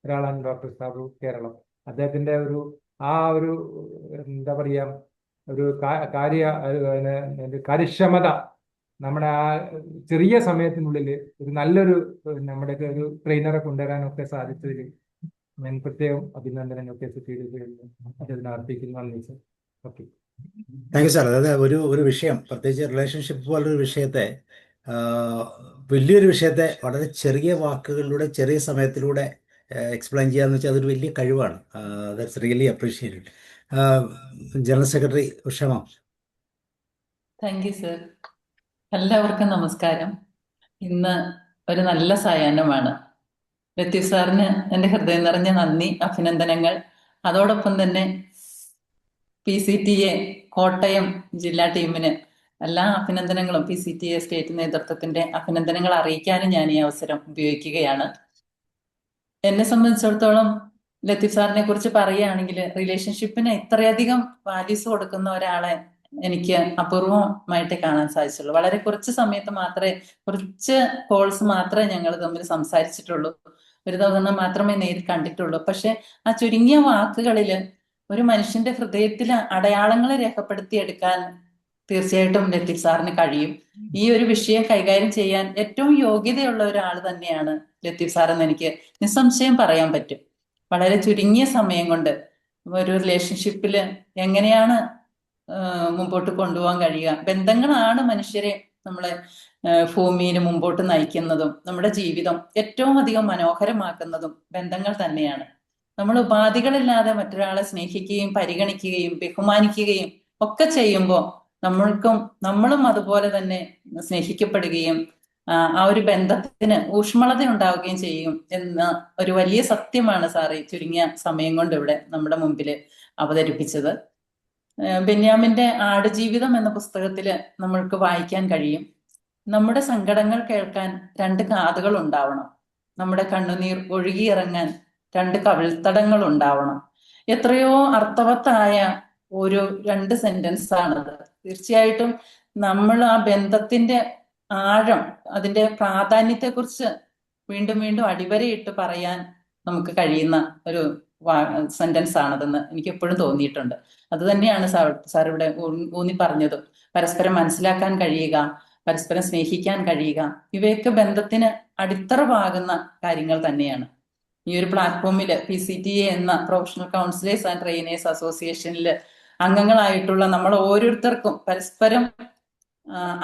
ഒരാളാണ് ഡോക്ടർ സാബു കേരളം. അദ്ദേഹത്തിന്റെ ഒരു എന്താ പറയാ ഒരു കാര്യക്ഷമത നമ്മുടെ ആ ചെറിയ സമയത്തിനുള്ളിൽ ഒരു നല്ലൊരു നമ്മുടെ ഒരു ട്രെയിനറെ കൊണ്ടുവരാനൊക്കെ സാധിച്ചതിൽ ഞാൻ പ്രത്യേകം അഭിനന്ദനങ്ങളൊക്കെ അദ്ദേഹത്തിന് അർപ്പിക്കുന്നു. നന്ദി sir. Okay, thank you sir. അതായത് ഒരു വിഷയം, പ്രത്യേകിച്ച് റിലേഷൻഷിപ്പ് പോലൊരു വിഷയത്തെ, വലിയൊരു വിഷയത്തെ വളരെ ചെറിയ വാക്കുകളിലൂടെ ചെറിയ സമയത്തിലൂടെ എക്സ്പ്ലെയിൻ ചെയ്യാന്ന് വെച്ചാൽ അതൊരു വലിയ കഴിവാണ്. That's really appreciated. General secretary Ushama. Thank you sir. എല്ലാവർക്കും നമസ്കാരം. ഇന്ന് ഒരു നല്ല സായാഹ്നമാണ്. ലത്തീഫ് സാറിന് എൻ്റെ ഹൃദയം നിറഞ്ഞ നന്ദി, അഭിനന്ദനങ്ങൾ. അതോടൊപ്പം തന്നെ PCTA കോട്ടയം ജില്ലാ ടീമിന് എല്ലാ അഭിനന്ദനങ്ങളും, PCTA സ്റ്റേറ്റ് നേതൃത്വത്തിന്റെ അഭിനന്ദനങ്ങൾ അറിയിക്കാനും ഞാൻ ഈ അവസരം ഉപയോഗിക്കുകയാണ്. എന്നെ സംബന്ധിച്ചിടത്തോളം ലത്തീഫ് സാറിനെ കുറിച്ച് പറയുകയാണെങ്കിൽ റിലേഷൻഷിപ്പിന് ഇത്രയധികം വാല്യൂസ് കൊടുക്കുന്ന ഒരാളെ എനിക്ക് അപൂർവമായിട്ട് കാണാൻ സാധിച്ചുള്ളൂ. വളരെ കുറച്ച് സമയത്ത് മാത്രമേ, കുറച്ച് കോൾസ് മാത്രമേ ഞങ്ങൾ തമ്മിൽ സംസാരിച്ചിട്ടുള്ളൂ. ഒരു തവണ മാത്രമേ നേരിൽ കണ്ടിട്ടുള്ളൂ. പക്ഷെ ആ ചുരുങ്ങിയ വാക്കുകളിൽ ഒരു മനുഷ്യന്റെ ഹൃദയത്തിൽ അടയാളങ്ങളെ രേഖപ്പെടുത്തിയെടുക്കാൻ തീർച്ചയായിട്ടും ലത്തീഫ് സാറിന് കഴിയും. ഈ ഒരു വിഷയം കൈകാര്യം ചെയ്യാൻ ഏറ്റവും യോഗ്യതയുള്ള ഒരാൾ തന്നെയാണ് ലത്തീഫ് സാർ എന്ന് എനിക്ക് നിസ്സംശയം പറയാൻ പറ്റും. വളരെ ചുരുങ്ങിയ സമയം കൊണ്ട് ഒരു റിലേഷൻഷിപ്പിൽ എങ്ങനെയാണ് മുമ്പോട്ട് കൊണ്ടുപോകാൻ കഴിയുക. ബന്ധങ്ങളാണ് മനുഷ്യരെ നമ്മളെ ഭൂമിയിൽ മുമ്പോട്ട് നയിക്കുന്നതും നമ്മുടെ ജീവിതം ഏറ്റവും അധികം മനോഹരമാക്കുന്നതും ബന്ധങ്ങൾ തന്നെയാണ്. നമ്മൾ ഉപാധികളില്ലാതെ മറ്റൊരാളെ സ്നേഹിക്കുകയും പരിഗണിക്കുകയും ബഹുമാനിക്കുകയും ഒക്കെ ചെയ്യുമ്പോൾ നമ്മളും അതുപോലെ തന്നെ സ്നേഹിക്കപ്പെടുകയും ആ ഒരു ബന്ധത്തിന് ഊഷ്മളത ഉണ്ടാവുകയും ചെയ്യും എന്ന ഒരു വലിയ സത്യമാണ് സാറ് ചുരുങ്ങിയ സമയം കൊണ്ട് ഇവിടെ നമ്മുടെ മുമ്പിൽ അവതരിപ്പിച്ചത്. ബെന്യാമിന്റെ ആടുജീവിതം എന്ന പുസ്തകത്തിൽ നമ്മൾക്ക് വായിക്കാൻ കഴിയും, നമ്മുടെ സങ്കടങ്ങൾ കേൾക്കാൻ 2 കാതുകൾ ഉണ്ടാവണം, നമ്മുടെ കണ്ണുനീർ ഒഴുകിയിറങ്ങാൻ 2 കവിൾത്തടങ്ങൾ ഉണ്ടാവണം. എത്രയോ അർത്ഥവത്തായ ഒരു 2 സെന്റൻസ് ആണത്. തീർച്ചയായിട്ടും നമ്മൾ ആ ബന്ധത്തിന്റെ ആഴം, അതിന്റെ പ്രാധാന്യത്തെക്കുറിച്ച് വീണ്ടും വീണ്ടും അടിവരയിട്ട് പറയാൻ നമുക്ക് കഴിയുന്ന ഒരു സെന്റൻസ് ആണതെന്ന് എനിക്ക് എപ്പോഴും തോന്നിയിട്ടുണ്ട്. അത് തന്നെയാണ് സാർ ഇവിടെ ഊന്നി പറഞ്ഞതും. പരസ്പരം മനസ്സിലാക്കാൻ കഴിയുക, പരസ്പരം സ്നേഹിക്കാൻ കഴിയുക, ഇവയൊക്കെ ബന്ധത്തിന് അടിത്തറവാകുന്ന കാര്യങ്ങൾ തന്നെയാണ്. ഈ ഒരു പ്ലാറ്റ്ഫോമിൽ PCTA എന്ന പ്രൊഫഷണൽ കൗൺസിലേഴ്സ് ആൻഡ് ട്രെയിനേഴ്സ് അസോസിയേഷനിൽ അംഗങ്ങളായിട്ടുള്ള നമ്മൾ ഓരോരുത്തർക്കും പരസ്പരം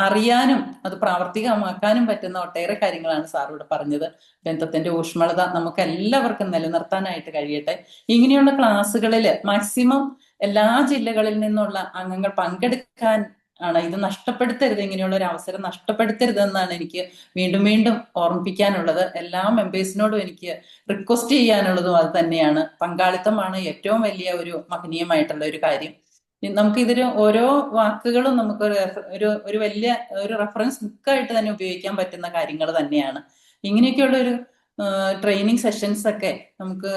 അറിയാനും അത് പ്രാവർത്തികമാക്കാനും പറ്റുന്ന ഒട്ടേറെ കാര്യങ്ങളാണ് സാർ ഇവിടെ പറഞ്ഞത്. ബന്ധത്തിന്റെ ഊഷ്മളത നമുക്ക് എല്ലാവർക്കും നിലനിർത്താനായിട്ട് കഴിയട്ടെ. ഇങ്ങനെയുള്ള ക്ലാസ്സുകളിൽ മാക്സിമം എല്ലാ ജില്ലകളിൽ നിന്നുള്ള അംഗങ്ങൾ പങ്കെടുക്കാൻ ആണ്. ഇത് നഷ്ടപ്പെടുത്തരുത്, ഇങ്ങനെയുള്ള ഒരു അവസരം നഷ്ടപ്പെടുത്തരുതെന്നാണ് എനിക്ക് വീണ്ടും വീണ്ടും ഓർമ്മിപ്പിക്കാനുള്ളത്. എല്ലാ മെമ്പേഴ്സിനോടും എനിക്ക് റിക്വസ്റ്റ് ചെയ്യാനുള്ളതും അത് തന്നെയാണ്. പങ്കാളിത്തമാണ് ഏറ്റവും വലിയ ഒരു മഹനീയമായിട്ടുള്ള ഒരു കാര്യം. നമുക്കിതിന് ഓരോ വാക്കുകളും നമുക്ക് ഒരു വലിയ ഒരു റെഫറൻസ് ബുക്കായിട്ട് തന്നെ ഉപയോഗിക്കാൻ പറ്റുന്ന കാര്യങ്ങൾ തന്നെയാണ്. ഇങ്ങനെയൊക്കെയുള്ള ഒരു ട്രെയിനിങ് സെഷൻസ് ഒക്കെ നമുക്ക്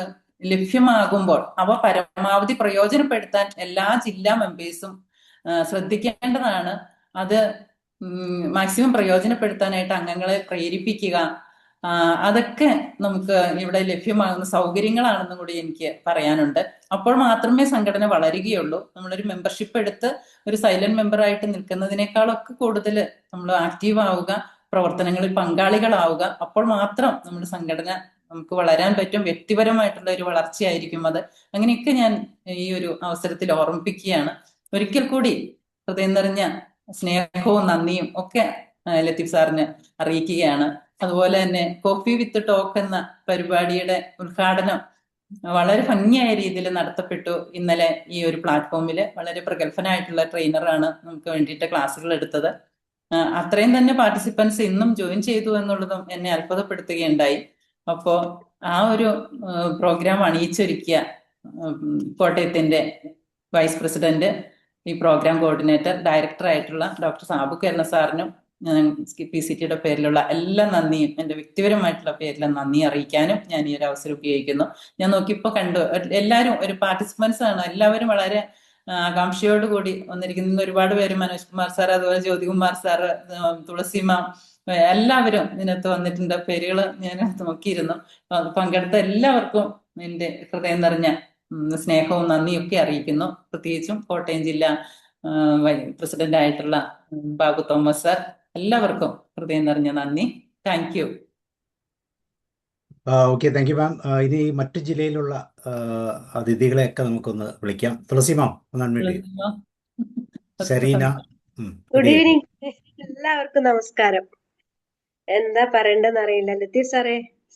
ലഭ്യമാകുമ്പോൾ അവ പരമാവധി പ്രയോജനപ്പെടുത്താൻ എല്ലാ ജില്ലാ മെമ്പേഴ്സും ശ്രദ്ധിക്കേണ്ടതാണ്. അത് മാക്സിമം പ്രയോജനപ്പെടുത്താനായിട്ട് അംഗങ്ങളെ പ്രേരിപ്പിക്കുക, അതൊക്കെ നമുക്ക് ഇവിടെ ലഭ്യമാകുന്ന സൗകര്യങ്ങളാണെന്നും കൂടി എനിക്ക് പറയാനുണ്ട്. അപ്പോൾ മാത്രമേ സംഘടന വളരുകയുള്ളൂ. നമ്മളൊരു മെമ്പർഷിപ്പ് എടുത്ത് ഒരു സൈലന്റ് മെമ്പറായിട്ട് നിൽക്കുന്നതിനേക്കാളൊക്കെ കൂടുതൽ നമ്മൾ ആക്റ്റീവ് ആവുക, പ്രവർത്തനങ്ങളിൽ പങ്കാളികളാവുക. അപ്പോൾ മാത്രം നമ്മുടെ സംഘടന നമുക്ക് വളരാൻ പറ്റും. വ്യക്തിപരമായിട്ടുള്ള ഒരു വളർച്ചയായിരിക്കും അത്. അങ്ങനെയൊക്കെ ഞാൻ ഈ ഒരു അവസരത്തിൽ ഓർമ്മിപ്പിക്കുകയാണ്. ഒരിക്കൽ കൂടി ഹൃദയം നിറഞ്ഞ സ്നേഹവും നന്ദിയും ഒക്കെ ലത്തീഫ് സാറിന് അറിയിക്കുകയാണ്. അതുപോലെ തന്നെ കോഫി വിത്ത് ടോക്ക് എന്ന പരിപാടിയുടെ ഉദ്ഘാടനം വളരെ ഭംഗിയായ രീതിയിൽ നടത്തപ്പെട്ടു. ഇന്നലെ ഈ ഒരു പ്ലാറ്റ്ഫോമിൽ വളരെ പ്രഗത്ഭനായിട്ടുള്ള ട്രെയിനറാണ് നമുക്ക് വേണ്ടിയിട്ട് ക്ലാസ്സുകൾ എടുത്തത്. അത്രയും തന്നെ പാർട്ടിസിപ്പൻസ് ഇന്നും ജോയിൻ ചെയ്തു എന്നുള്ളതും എന്നെ അത്ഭുതപ്പെടുത്തുകയുണ്ടായി. അപ്പോ ആ ഒരു പ്രോഗ്രാം അണിയിച്ചൊരുക്കിയ കോട്ടയത്തിന്റെ വൈസ് പ്രസിഡന്റ്, ഈ പ്രോഗ്രാം കോർഡിനേറ്റർ, ഡയറക്ടർ ആയിട്ടുള്ള ഡോക്ടർ സാബു കരുണ സാറിനും PCTയുടെ പേരിലുള്ള എല്ലാ നന്ദിയും, എൻ്റെ വ്യക്തിപരമായിട്ടുള്ള പേരിലെ നന്ദി അറിയിക്കാനും ഞാൻ ഈ ഒരു അവസരം ഉപയോഗിക്കുന്നു. ഞാൻ നോക്കിയപ്പോൾ കണ്ടു എല്ലാവരും ഒരു പാർട്ടിസിപ്പൻസ് ആണ്. എല്ലാവരും വളരെ ആകാംക്ഷയോടുകൂടി വന്നിരിക്കുന്ന ഒരുപാട് പേര്, മനോജ് കുമാർ സാർ, അതുപോലെ ജ്യോതികുമാർ സാറ്, തുളസിമ, എല്ലാവരും ഇതിനകത്ത് വന്നിട്ടുണ്ട്. പേരുകൾ ഞാൻ നോക്കിയിരുന്നു. പങ്കെടുത്ത എല്ലാവർക്കും എൻ്റെ ഹൃദയം നിറഞ്ഞ സ്നേഹവും നന്ദിയും ഒക്കെ അറിയിക്കുന്നു. പ്രത്യേകിച്ചും കോട്ടയം ജില്ലാ പ്രസിഡന്റ് ആയിട്ടുള്ള ബാബു തോമസ് സാർ, എല്ലാവർക്കും ഹൃദയം നിറഞ്ഞ നന്ദി. Thank you. Okay, thank you ma'am. ഇനി മറ്റു ജില്ലയിലുള്ള അതിഥികളെയൊക്കെ നമുക്കൊന്ന് വിളിക്കാം. തുളസി മാം ഒന്ന് അൺമ്യൂട്ട് ചെയ്യും. സെറീന. ഗുഡ് ഈവനിങ് എല്ലാവർക്കും നമസ്കാരം. എന്താ പറയണ്ടെന്ന് അറിയില്ല. ലത്തീഫ്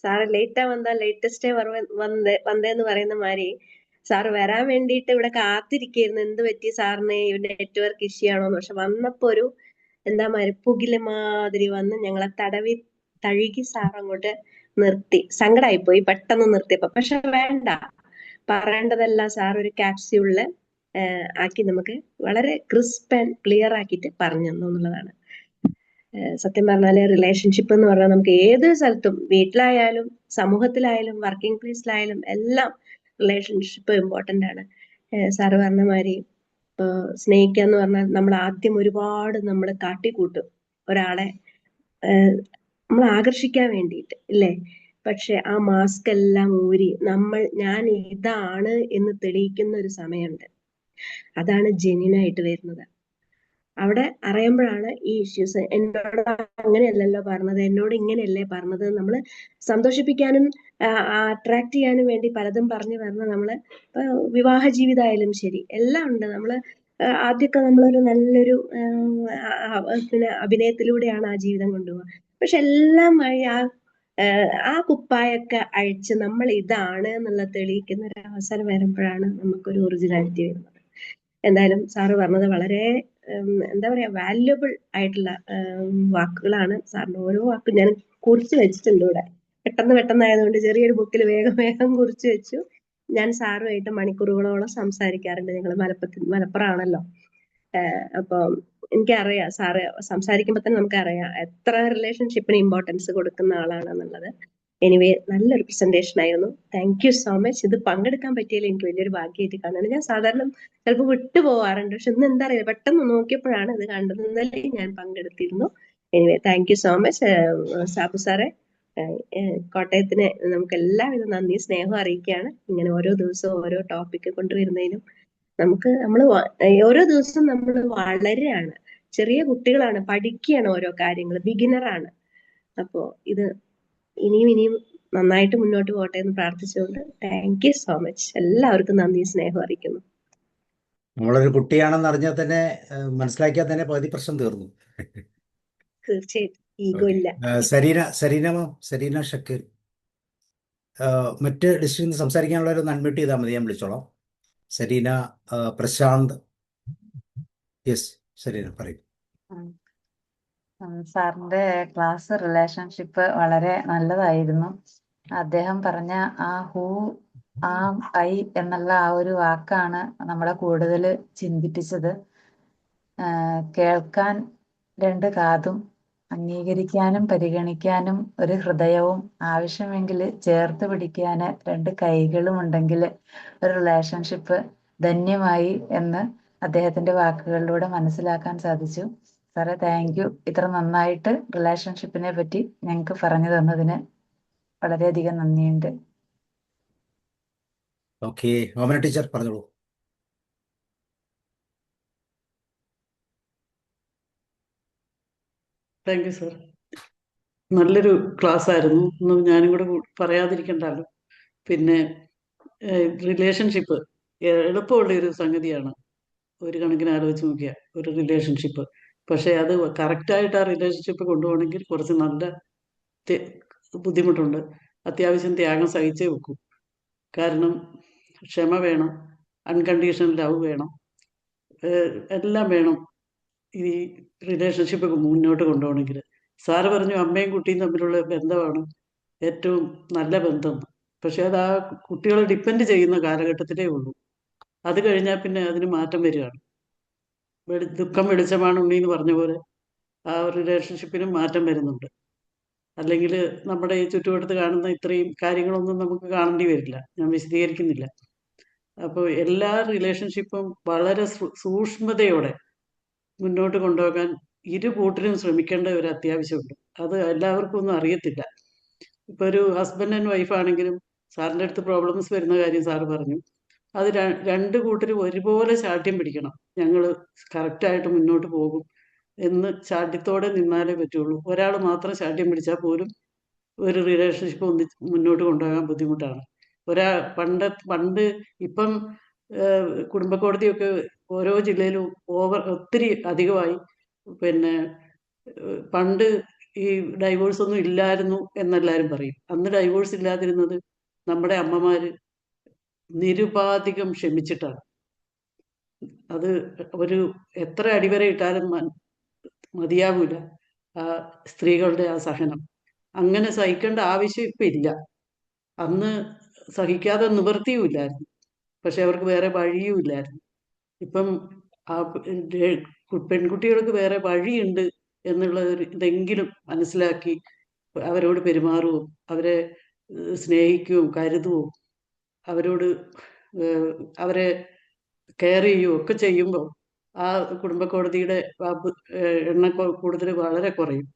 സാറ് ലേറ്റാ വന്നാ ലേറ്റസ്റ്റേ വന്നേന്ന് പറയുന്ന മാതിരി സാറ് വരാൻ വേണ്ടിയിട്ട് ഇവിടെ കാത്തിരിക്കായിരുന്നു. എന്ത് പറ്റി സാറിന് നെറ്റ്വർക്ക് ഇഷ്യൂ ആണോന്ന്. പക്ഷെ വന്നപ്പോ ഒരു എന്താ മരുപ്പുകില് മാതിരി വന്ന് ഞങ്ങളെ തഴുകി സാർ അങ്ങോട്ട് നിർത്തി. സങ്കടമായിപ്പോയി പെട്ടെന്ന് നിർത്തിയപ്പോ. പക്ഷെ വേണ്ട, പറയേണ്ടതെല്ലാം സാർ ഒരു ക്യാപ്സ്യൂളില് ആക്കി നമുക്ക് വളരെ ക്രിസ്പ് ആൻഡ് ക്ലിയർ ആക്കിയിട്ട് പറഞ്ഞു തന്നു എന്നുള്ളതാണ്. സത്യം പറഞ്ഞാല് റിലേഷൻഷിപ്പ് എന്ന് പറഞ്ഞാൽ നമുക്ക് ഏത് സ്ഥലത്തും, വീട്ടിലായാലും സമൂഹത്തിലായാലും വർക്കിംഗ് പ്ലേസിലായാലും എല്ലാം റിലേഷൻഷിപ്പ് ഇമ്പോർട്ടന്റ് ആണ്. സാറ് പറഞ്ഞ മാതിരി ഇപ്പൊ സ്നേഹിക്കുക എന്ന് പറഞ്ഞാൽ നമ്മൾ ആദ്യം ഒരുപാട് നമ്മൾ കാട്ടിക്കൂട്ടും ഒരാളെ നമ്മൾ ആകർഷിക്കാൻ വേണ്ടിയിട്ട്, ഇല്ലേ? പക്ഷെ ആ മാസ്ക് എല്ലാം ഊരി ഞാൻ ഇതാണ് എന്ന് തെളിയിക്കുന്ന ഒരു സമയമുണ്ട്. അതാണ് ജെന്യൂനായിട്ട് വരുന്നത്. അവിടെ അറിയുമ്പോഴാണ് ഈ ഇഷ്യൂസ്. എന്നോട് അങ്ങനെയല്ലല്ലോ പറഞ്ഞത്, എന്നോട് ഇങ്ങനെയല്ലേ പറഞ്ഞത്. നമ്മൾ സന്തോഷിപ്പിക്കാനും അട്രാക്ട് ചെയ്യാനും വേണ്ടി പലതും പറഞ്ഞു വരുന്ന നമ്മള് വിവാഹ ജീവിതമായാലും ശരി എല്ലാം ഉണ്ട്. നമ്മള് ആദ്യമൊക്കെ നമ്മളൊരു നല്ലൊരു പിന്നെ അഭിനയത്തിലൂടെയാണ് ആ ജീവിതം കൊണ്ടുപോകുക. പക്ഷെ എല്ലാം വഴി ആ കുപ്പായൊക്കെ അഴിച്ച് നമ്മൾ ഇതാണ് എന്നുള്ള തെളിയിക്കുന്ന ഒരു അവസരം വരുമ്പോഴാണ് നമുക്കൊരു ഒറിജിനാലിറ്റി വരുന്നത്. എന്തായാലും സാറ് പറഞ്ഞത് വളരെ എന്താ പറയാ വാല്യുബിൾ ആയിട്ടുള്ള വാക്കുകളാണ്. സാറിന്റെ ഓരോ വാക്കും ഞാൻ കുറിച്ച് വെച്ചിട്ടുണ്ട് ഇവിടെ. പെട്ടെന്നായതുകൊണ്ട് ചെറിയൊരു ബുക്കിൽ വേഗം കുറിച്ച് വെച്ചു. ഞാൻ സാറുമായിട്ട് മണിക്കൂറുകളോളം സംസാരിക്കാറുണ്ട്. ഞങ്ങൾ മലപ്പുറമാണല്ലോ. അപ്പൊ എനിക്കറിയാം സാറ് സംസാരിക്കുമ്പോ തന്നെ നമുക്കറിയാം എത്ര റിലേഷൻഷിപ്പിന് ഇമ്പോർട്ടൻസ് കൊടുക്കുന്ന ആളാണെന്നുള്ളത്. എനിവേ നല്ലൊരു പ്രസന്റേഷൻ ആയിരുന്നു. Thank you so much. ഇത് പങ്കെടുക്കാൻ പറ്റിയതിൽ എനിക്ക് വലിയൊരു ഭാഗ്യമായിട്ട് കാണുന്നുണ്ട്. ഞാൻ സാധാരണ ചിലപ്പോൾ വിട്ടുപോകാറുണ്ട്, പക്ഷെ ഇന്ന് എന്താ അറിയില്ല, പെട്ടെന്ന് നോക്കിയപ്പോഴാണ് ഇത് കണ്ടത്. ഇന്നലെ ഞാൻ പങ്കെടുത്തിരുന്നു. Anyway thank you so much Sabu സാറെ. കോട്ടയത്തിന് നമുക്ക് എല്ലാവിധ നന്ദി സ്നേഹവും അറിയിക്കുകയാണ്. ഇങ്ങനെ ഓരോ ദിവസവും ഓരോ ടോപ്പിക്ക് കൊണ്ടുവരുന്നതിനും നമ്മൾ ഓരോ ദിവസവും നമ്മൾ വളരെയാണ്. ചെറിയ കുട്ടികളാണ്, പഠിക്കുകയാണ് ഓരോ കാര്യങ്ങൾ, ബിഗിനറാണ്. അപ്പോ ഇത് ഇനിയും നന്നായിട്ട് മുന്നോട്ട് പോട്ടെ എന്ന് പ്രാർത്ഥിച്ചുകൊണ്ട് താങ്ക് യു സോ മച്ച്. എല്ലാവർക്കും നന്ദി സ്നേഹം അറിയിക്കുന്നു. നമ്മളൊരു കുട്ടിയാണെന്ന് അറിഞ്ഞാൽ തന്നെ, മനസ്സിലാക്കിയാൽ തന്നെ പകുതി പ്രശ്നം തീർന്നു. തീർച്ചയായിട്ടും ഈഗോ ഇല്ല. സരീന ഷക്കീർ. മറ്റ് ഡിസ്ട്രിക്റ്റിൽ നിന്ന് സംസാരിക്കാനുള്ളവരൊന്ന് അൺമ്യൂട്ട് ചെയ്താൽ മതി, ഞാൻ വിളിച്ചോളാം. സരീന, പ്രശാന്ത്. യെസ് സരീന പറയും. സാറിന്റെ ക്ലാസ് റിലേഷൻഷിപ്പ് വളരെ നല്ലതായിരുന്നു. അദ്ദേഹം പറഞ്ഞ ആ ഹൂ ആ ഐ എന്നുള്ള ആ ഒരു വാക്കാണ് നമ്മളെ കൂടുതൽ ചിന്തിപ്പിച്ചത്. കേൾക്കാൻ രണ്ട് കാതും അംഗീകരിക്കാനും പരിഗണിക്കാനും ഒരു ഹൃദയവും ആവശ്യമെങ്കിൽ ചേർത്ത് പിടിക്കാൻ രണ്ട് കൈകളും ഉണ്ടെങ്കിൽ ഒരു റിലേഷൻഷിപ്പ് ധന്യമായി എന്ന് അദ്ദേഹത്തിന്റെ വാക്കുകളിലൂടെ മനസ്സിലാക്കാൻ സാധിച്ചു. സാറേ താങ്ക് യു. ഇത്ര നന്നായിട്ട് റിലേഷൻഷിപ്പിനെ പറ്റി ഞങ്ങൾക്ക് പറഞ്ഞു തന്നതിന് വളരെയധികം നന്ദിയുണ്ട്. ഓക്കെ, ഓമന ടീച്ചർ പറഞ്ഞോളൂ. Thank you sir. നല്ലൊരു ക്ലാസ് ആയിരുന്നു. ഒന്നും ഞാനും കൂടെ പറയാതിരിക്കണ്ടല്ലോ. പിന്നെ റിലേഷൻഷിപ്പ് എളുപ്പമുള്ള ഒരു സംഗതിയാണ് ഒരു കണക്കിന് ആലോചിച്ച് നോക്കിയാൽ, ഒരു റിലേഷൻഷിപ്പ്. പക്ഷെ അത് കറക്റ്റായിട്ട് ആ റിലേഷൻഷിപ്പ് കൊണ്ടുപോകണമെങ്കിൽ കുറച്ച് നല്ല ബുദ്ധിമുട്ടുണ്ട്. അത്യാവശ്യം ത്യാഗം സഹിച്ചേ വെക്കൂ. കാരണം ക്ഷമ വേണം, അൺകണ്ടീഷണൽ ലവ് വേണം, എല്ലാം വേണം ഈ റിലേഷൻഷിപ്പ് മുന്നോട്ട് കൊണ്ടുപോകണമെങ്കിൽ. സാറ് പറഞ്ഞു അമ്മയും കുട്ടിയും തമ്മിലുള്ള ബന്ധമാണ് ഏറ്റവും നല്ല ബന്ധം. പക്ഷെ അത് ആ കുട്ടികളെ ഡിപ്പെൻഡ് ചെയ്യുന്ന കാലഘട്ടത്തിലേ ഉള്ളൂ. അത് കഴിഞ്ഞാൽ പിന്നെ അതിന് മാറ്റം വരികയാണ്. ദുഃഖം വെളിച്ചമാണ് ഉണ്ണി എന്ന് പറഞ്ഞ പോലെ ആ റിലേഷൻഷിപ്പിനും മാറ്റം വരുന്നുണ്ട്. അല്ലെങ്കിൽ നമ്മുടെ ഈ ചുറ്റുവട്ടത്ത് കാണുന്ന ഇത്രയും കാര്യങ്ങളൊന്നും നമുക്ക് കാണേണ്ടി വരില്ല. ഞാൻ വിശദീകരിക്കുന്നില്ല. അപ്പോൾ എല്ലാ റിലേഷൻഷിപ്പും വളരെ സൂക്ഷ്മതയോടെ മുന്നോട്ട് കൊണ്ടുപോകാൻ ഇരു കൂട്ടരും ശ്രമിക്കേണ്ട ഒരു അത്യാവശ്യമുണ്ട്. അത് എല്ലാവർക്കും ഒന്നും അറിയത്തില്ല. ഇപ്പോൾ ഒരു ഹസ്ബൻഡ് ആൻഡ് വൈഫ് ആണെങ്കിലും സാറിൻ്റെ അടുത്ത് പ്രോബ്ലംസ് വരുന്ന കാര്യം സാറ് പറഞ്ഞു. അത് രണ്ട് കൂട്ടരും ഒരുപോലെ ശാഠ്യം പിടിക്കണം. ഞങ്ങൾ കറക്റ്റായിട്ട് മുന്നോട്ട് പോകും എന്ന് ശാഠ്യത്തോടെ നിന്നാലേ പറ്റുള്ളൂ. ഒരാൾ മാത്രം ശാഠ്യം പിടിച്ചാൽ പോലും ഒരു റിലേഷൻഷിപ്പ് മുന്നോട്ട് കൊണ്ടുപോകാൻ ബുദ്ധിമുട്ടാണ്. പണ്ട് ഇപ്പം കുടുംബ കോടതിയൊക്കെ ഓരോ ജില്ലയിലും ഒത്തിരി അധികമായി. പിന്നെ പണ്ട് ഈ ഡൈവോഴ്സ് ഒന്നും ഇല്ലായിരുന്നു എന്നെല്ലാവരും പറയും. അന്ന് ഡൈവോഴ്സ് ഇല്ലാതിരുന്നത് നമ്മുടെ അമ്മമാര് നിരുപാധികം ക്ഷമിച്ചിട്ടാണ്. അത് ഒരു എത്ര അടിവരെ ഇട്ടാലും മതിയാവൂല ആ സ്ത്രീകളുടെ ആ സഹനം. അങ്ങനെ സഹിക്കേണ്ട ആവശ്യം ഇപ്പം ഇല്ല. അന്ന് സഹിക്കാതെ നിവൃത്തിയുമില്ലായിരുന്നു. പക്ഷെ അവർക്ക് വേറെ വഴിയും ഇല്ലായിരുന്നു. ഇപ്പം ആ പെൺകുട്ടികൾക്ക് വേറെ വഴിയുണ്ട് എന്നുള്ള ഒരു ഇതെങ്കിലും മനസ്സിലാക്കി അവരോട് പെരുമാറുകയും അവരെ സ്നേഹിക്കുകയും കരുതുകയും അവരോട് അവരെ കെയർ ചെയ്യുകയും ഒക്കെ ചെയ്യുമ്പോൾ ആ കുടുംബ കോടതിയുടെ എണ്ണം കൂടുതൽ വളരെ കുറയും.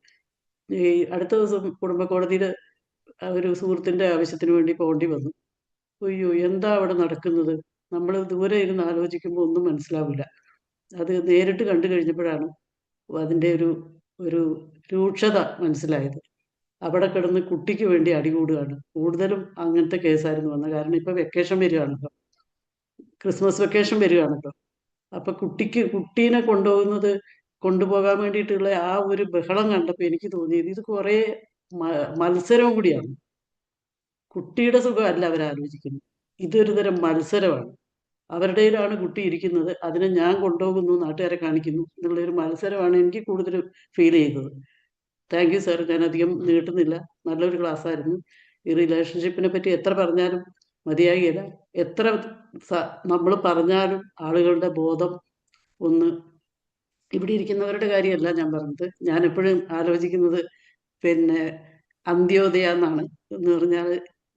ഈ അടുത്ത ദിവസം കുടുംബ കോടതിയിൽ ഒരു സുഹൃത്തിൻ്റെ ആവശ്യത്തിന് വേണ്ടി പോകേണ്ടി വന്നു. അയ്യോ, എന്താ അവിടെ നടക്കുന്നത്? നമ്മൾ ദൂരെ ഇരുന്ന് ആലോചിക്കുമ്പോൾ ഒന്നും മനസ്സിലാവില്ല. അത് നേരിട്ട് കണ്ടു കഴിഞ്ഞപ്പോഴാണ് അതിൻ്റെ ഒരു രൂക്ഷത മനസ്സിലായത്. അവിടെ കിടന്ന് കുട്ടിക്ക് വേണ്ടി അടികൂടുകയാണ്. കൂടുതലും അങ്ങനത്തെ കേസായിരുന്നു വന്നത്. കാരണം ഇപ്പോൾ വെക്കേഷൻ വരികയാണല്ലോ, ക്രിസ്മസ് വെക്കേഷൻ വരികയാണല്ലോ. അപ്പം കുട്ടീനെ കൊണ്ടുപോകാൻ വേണ്ടിയിട്ടുള്ള ആ ഒരു ബഹളം കണ്ടപ്പോൾ എനിക്ക് തോന്നിയത് ഇത് കുറേ മത്സരവും കൂടിയാണ്. കുട്ടിയുടെ സുഖമല്ല അവരാലോചിക്കുന്നത്, ഇതൊരു തരം മത്സരമാണ്. അവരുടെയിലാണ് കുട്ടി ഇരിക്കുന്നത്, അതിനെ ഞാൻ കൊണ്ടുപോകുന്നു, നാട്ടുകാരെ കാണിക്കുന്നു എന്നുള്ളൊരു മത്സരമാണ് എനിക്ക് കൂടുതൽ ഫീൽ ചെയ്തത്. Thank you sir. ഞാൻ അധികം നീട്ടുന്നില്ല. നല്ലൊരു ക്ലാസ് ആയിരുന്നു. ഈ റിലേഷൻഷിപ്പിനെ പറ്റി എത്ര പറഞ്ഞാലും മതിയാകില്ല. എത്ര നമ്മൾ പറഞ്ഞാലും ആളുകളുടെ ബോധം ഒന്ന്, ഇവിടെ ഇരിക്കുന്നവരുടെ കാര്യമല്ല ഞാൻ പറഞ്ഞത്. ഞാൻ എപ്പോഴും ആലോചിക്കുന്നത് പിന്നെ അന്ത്യോദയ എന്നാണ്. എന്ന് പറഞ്ഞാൽ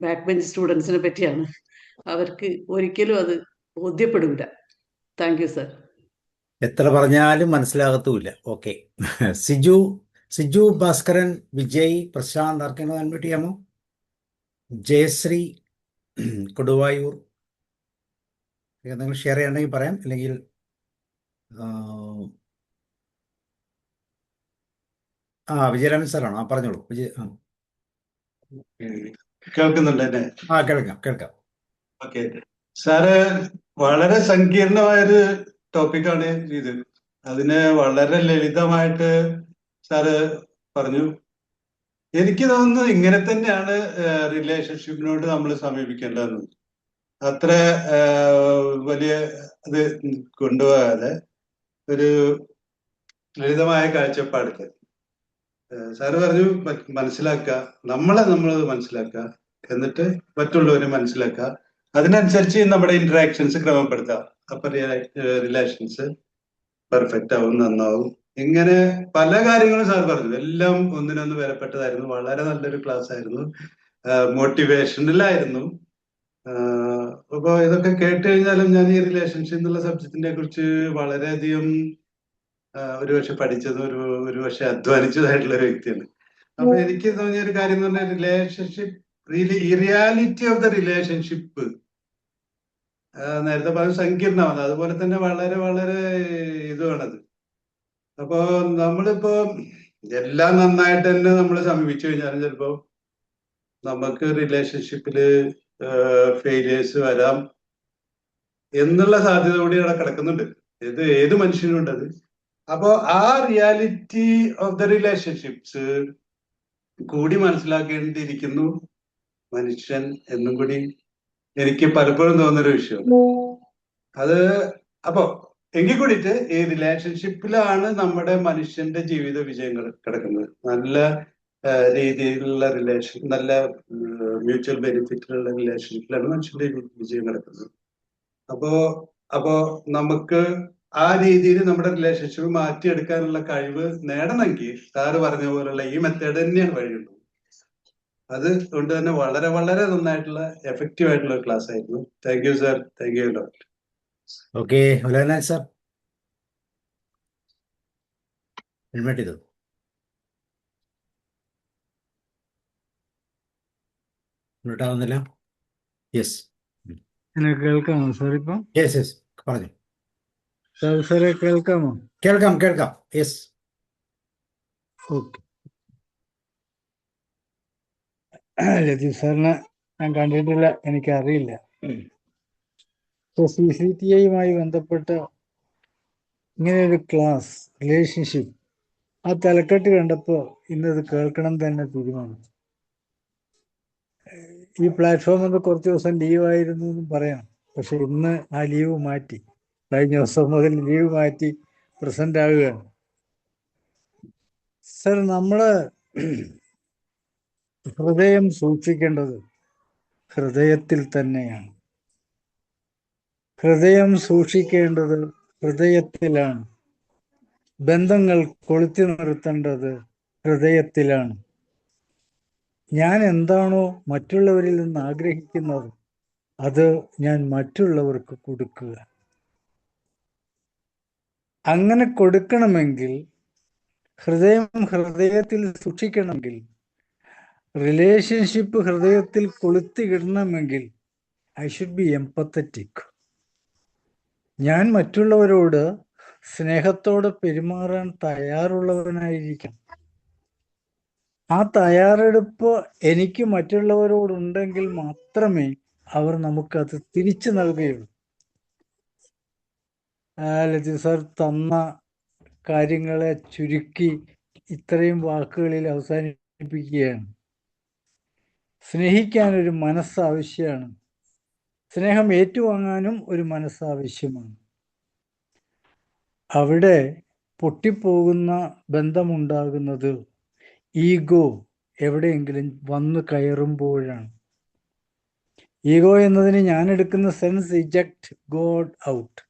ബാക്ക് ബെഞ്ച് സ്റ്റുഡൻസിനെ പറ്റിയാണ്. അവർക്ക് ഒരിക്കലും അത് ബോധ്യപ്പെടില്ല. Thank you sir. എത്ര പറഞ്ഞാലും മനസ്സിലാകത്തുമില്ല. ഓക്കെ, സിജു ഭാസ്കരൻ, വിജയ്, പ്രശാന്ത്, ആർക്കെങ്കിലും അൺമ്യൂട്ട് ചെയ്യാമോ? ജയശ്രീ കൊടുവായൂർ, എന്തെങ്കിലും ഷെയർ ചെയ്യണമെങ്കിൽ പറയാം. അല്ലെങ്കിൽ വിജയരാമൻ സാറാണോ? പറഞ്ഞോളൂ വിജയ്. കേൾക്കുന്നുണ്ട് എന്നെ? കേൾക്കാം. ഓക്കെ സാറ്, വളരെ സങ്കീർണമായൊരു ടോപ്പിക്കാണ് ഇത്. അതിന് വളരെ ലളിതമായിട്ട് സാറ് പറഞ്ഞു. എനിക്ക് തോന്നുന്നു ഇങ്ങനെ തന്നെയാണ് റിലേഷൻഷിപ്പിനോട് നമ്മൾ സമീപിക്കേണ്ടതെന്ന്. അത്ര വലിയ ഇത് കൊണ്ടുപോകാതെ ഒരു ലളിതമായ കാഴ്ചപ്പാടില്ല. സാറ് പറഞ്ഞു മനസ്സിലാക്കുക, നമ്മൾ മനസ്സിലാക്കുക, എന്നിട്ട് മറ്റുള്ളവരെ മനസ്സിലാക്കുക, അതിനനുസരിച്ച് നമ്മുടെ ഇന്ററാക്ഷൻസ് ക്രമപ്പെടുത്താം. അപ്പൊ റിലേഷൻസ് പെർഫെക്റ്റ് ആവും, നന്നാവും. ഇങ്ങനെ പല കാര്യങ്ങളും സാർ പറഞ്ഞു. എല്ലാം ഒന്നിനൊന്ന് വിലപ്പെട്ടതായിരുന്നു. വളരെ നല്ലൊരു ക്ലാസ് ആയിരുന്നു, മോട്ടിവേഷനിലായിരുന്നു. അപ്പൊ ഇതൊക്കെ കേട്ട് കഴിഞ്ഞാലും ഞാൻ ഈ റിലേഷൻഷിപ്പ് എന്നുള്ള സബ്ജക്റ്റിനെ കുറിച്ച് വളരെയധികം ഒരുപക്ഷെ പഠിച്ചതും ഒരുപക്ഷെ അധ്വാനിച്ചതായിട്ടുള്ള ഒരു വ്യക്തിയാണ്. അപ്പൊ എനിക്ക് തോന്നിയ ഒരു കാര്യം എന്ന് പറഞ്ഞാൽ റിലേഷൻഷിപ്പ് ഈ റിയാലിറ്റി ഓഫ് ദ റിലേഷൻഷിപ്പ് നേരത്തെ പറഞ്ഞ സങ്കീർണമാണ്, അതുപോലെ തന്നെ വളരെ വളരെ ഇതുമാണത്. അപ്പോ നമ്മളിപ്പോ എല്ലാം നന്നായിട്ട് തന്നെ നമ്മൾ സമീപിച്ചു കഴിഞ്ഞാലും ചിലപ്പോ നമുക്ക് റിലേഷൻഷിപ്പില് ഫെയിലിയേഴ്സ് വരാം എന്നുള്ള സാധ്യത കൂടി അവിടെ കിടക്കുന്നുണ്ട്. ഏത് മനുഷ്യനും ഉണ്ട് അത്. അപ്പോ ആ റിയാലിറ്റി ഓഫ് ദ റിലേഷൻഷിപ്സ് കൂടി മനസ്സിലാക്കേണ്ടിയിരിക്കുന്നു മനുഷ്യൻ എന്നും കൂടി എനിക്ക് പലപ്പോഴും തോന്നുന്നൊരു വിഷയമാണ് അത്. അപ്പോ എങ്കിൽ കൂടിയിട്ട് ഈ റിലേഷൻഷിപ്പിലാണ് നമ്മുടെ മനുഷ്യന്റെ ജീവിത വിജയങ്ങൾ കിടക്കുന്നത്. നല്ല രീതിയിലുള്ള റിലേഷൻ, നല്ല മ്യൂച്വൽ ബെനിഫിറ്റിലുള്ള റിലേഷൻഷിപ്പിലാണ് മനുഷ്യന്റെ വിജയം കിടക്കുന്നത്. അപ്പോ നമുക്ക് ആ രീതിയിൽ നമ്മുടെ റിലേഷൻഷിപ്പ് മാറ്റിയെടുക്കാനുള്ള കഴിവ് നേടണമെങ്കിൽ സാറ് പറഞ്ഞ പോലുള്ള ഈ മെത്തേഡ് തന്നെയാണ് വഴിയുള്ളത്. അത് കൊണ്ട് തന്നെ വളരെ വളരെ നന്നായിട്ടുള്ള എഫക്റ്റീവ് ആയിട്ടുള്ള ക്ലാസ് ആയിരുന്നു. Thank you sir, thank you doctor. Okay, Maulana sir admit ചെയ്തു. ആവുന്നില്ല. യെസ് എന്നെ കേൾക്കാമോ സാർ? ഇപ്പം യെസ് പറഞ്ഞു. സാറെ കേൾക്കാമോ? കേൾക്കാം. Yes, okay. ലത്തീഫ് സാറിനെ ഞാൻ കണ്ടിട്ടില്ല, എനിക്കറിയില്ല. CCTIയുമായി ബന്ധപ്പെട്ട് ഇങ്ങനെയൊരു ക്ലാസ് റിലേഷൻഷിപ്പ് ആ തലക്കെട്ട് കണ്ടപ്പോൾ ഇന്നത് കേൾക്കണം തന്നെ തീരുമാനിച്ചു. ഈ പ്ലാറ്റ്ഫോമിൽ നിന്ന് കുറച്ച് ദിവസം ലീവായിരുന്നു എന്നും പറയാം, പക്ഷെ ഇന്ന് ആ ലീവ് മാറ്റി. കഴിഞ്ഞ ദിവസം മുതൽ ലീവ് മാറ്റി പ്രസന്റ് ആവുകയാണ്. സർ, നമ്മള് ഹൃദയം സൂക്ഷിക്കേണ്ടത് ഹൃദയത്തിൽ തന്നെയാണ്. ഹൃദയം സൂക്ഷിക്കേണ്ടത് ഹൃദയത്തിലാണ്. ബന്ധങ്ങൾ കൊളുത്തി നിർത്തേണ്ടത് ഹൃദയത്തിലാണ്. ഞാൻ എന്താണോ മറ്റുള്ളവരിൽ നിന്ന് ആഗ്രഹിക്കുന്നത് അത് ഞാൻ മറ്റുള്ളവർക്ക് കൊടുക്കുക. അങ്ങനെ കൊടുക്കണമെങ്കിൽ, ഹൃദയത്തിൽ സൂക്ഷിക്കണമെങ്കിൽ, റിലേഷൻഷിപ്പ് ഹൃദയത്തിൽ കൊളുത്തിയിടണമെങ്കിൽ ഐ ഷുഡ് ബി എംപത്തറ്റിക്. ഞാൻ മറ്റുള്ളവരോട് സ്നേഹത്തോടെ പെരുമാറാൻ തയ്യാറുള്ളവനായിരിക്കണം. ആ തയ്യാറെടുപ്പ് എനിക്ക് മറ്റുള്ളവരോടുണ്ടെങ്കിൽ മാത്രമേ അവർ നമുക്കത് തിരിച്ചു നൽകുകയുള്ളൂ. ലത്തീഫ് സാർ തന്ന കാര്യങ്ങളെ ചുരുക്കി ഇത്രയും വാക്കുകളിൽ അവസാനിപ്പിക്കുകയാണ്. സ്നേഹിക്കാനൊരു മനസ്സ് ആവശ്യമാണ്. സ്നേഹം ഏറ്റുവാങ്ങാനും ഒരു മനസ്സ് ആവശ്യമാണ്. അവിടെ പൊട്ടിപ്പോകുന്ന ബന്ധമുണ്ടാകുന്നത് ഈഗോ എവിടെയെങ്കിലും വന്നു കയറുമ്പോഴാണ്. ഈഗോ എന്നതിന് ഞാൻ എടുക്കുന്ന സെൻസ് ഇജക്ട് ഗോഡ് ഔട്ട്.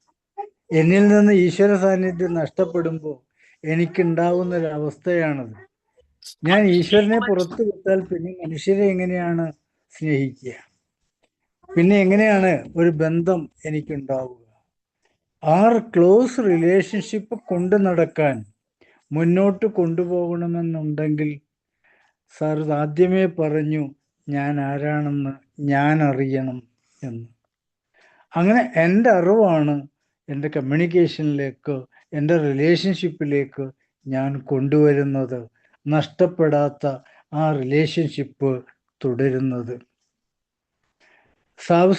എന്നിൽ നിന്ന് ഈശ്വര സാന്നിധ്യം നഷ്ടപ്പെടുമ്പോൾ എനിക്കുണ്ടാവുന്ന ഒരവസ്ഥയാണത്. ഞാൻ ഈശ്വരനെ പുറത്തു വിട്ടാൽ പിന്നെ മനുഷ്യരെ എങ്ങനെയാണ് സ്നേഹിക്കുക? പിന്നെ എങ്ങനെയാണ് ഒരു ബന്ധം എനിക്കുണ്ടാവുക? ആ ക്ലോസ് റിലേഷൻഷിപ്പ് കൊണ്ടു നടക്കാൻ, മുന്നോട്ട് കൊണ്ടുപോകണമെന്നുണ്ടെങ്കിൽ സാർ ആദ്യമേ പറഞ്ഞു, ഞാൻ ആരാണെന്ന് ഞാൻ അറിയണം എന്ന്. അങ്ങനെ എൻ്റെ അറിവാണ് എൻ്റെ കമ്മ്യൂണിക്കേഷനിലേക്ക്, എൻ്റെ റിലേഷൻഷിപ്പിലേക്ക് ഞാൻ കൊണ്ടുവരുന്നത്. നഷ്ടപ്പെടാത്ത ആ റിലേഷൻഷിപ്പ് തുടരുന്നത്.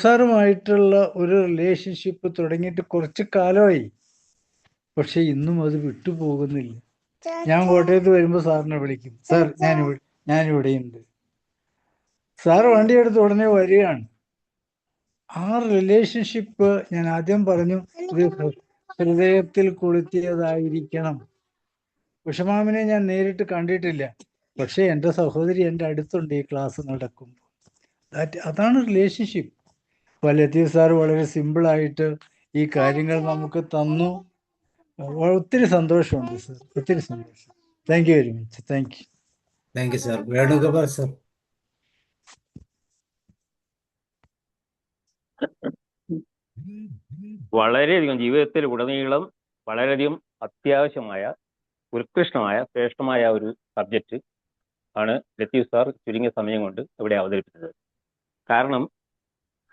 സാറുമായിട്ടുള്ള ഒരു റിലേഷൻഷിപ്പ് തുടങ്ങിയിട്ട് കുറച്ച് കാലമായി, പക്ഷെ ഇന്നും അത് വിട്ടുപോകുന്നില്ല. ഞാൻ കോട്ടയത്ത് വരുമ്പോൾ സാറിനെ വിളിക്കും, സാർ ഞാനിവിടെയുണ്ട്. സാർ വണ്ടിയെടുത്ത് ഉടനെ വരികയാണ്. ആ റിലേഷൻഷിപ്പ് ഞാൻ ആദ്യം പറഞ്ഞു, ഇത് ഹൃദയത്തിൽ കൊളുത്തിയതായിരിക്കണം. ഉഷമാമിനെ ഞാൻ നേരിട്ട് കണ്ടിട്ടില്ല, പക്ഷെ എൻ്റെ സഹോദരി എൻ്റെ അടുത്തുണ്ട് ഈ ക്ലാസ് നടക്കുമ്പോൾ. അതാണ് റിലേഷൻഷിപ്പ്. അപ്പോൾ ലത്തീഫ് സാർ വളരെ സിമ്പിളായിട്ട് ഈ കാര്യങ്ങൾ നമുക്ക് തന്നു. ഒത്തിരി സന്തോഷമുണ്ട് സാർ, ഒത്തിരി സന്തോഷം. Thank you very much. Thank you sir. Venugopal sir. വളരെയധികം ജീവിതത്തിൽ ഉടനീളം വളരെയധികം അത്യാവശ്യമായ ഉത്കൃഷ്ടമായ ശ്രേഷ്ഠമായ ഒരു സബ്ജക്റ്റ് ആണ് ലത്തീഫ് സാർ ചുരുങ്ങിയ സമയം കൊണ്ട് ഇവിടെ അവതരിപ്പിച്ചത്. കാരണം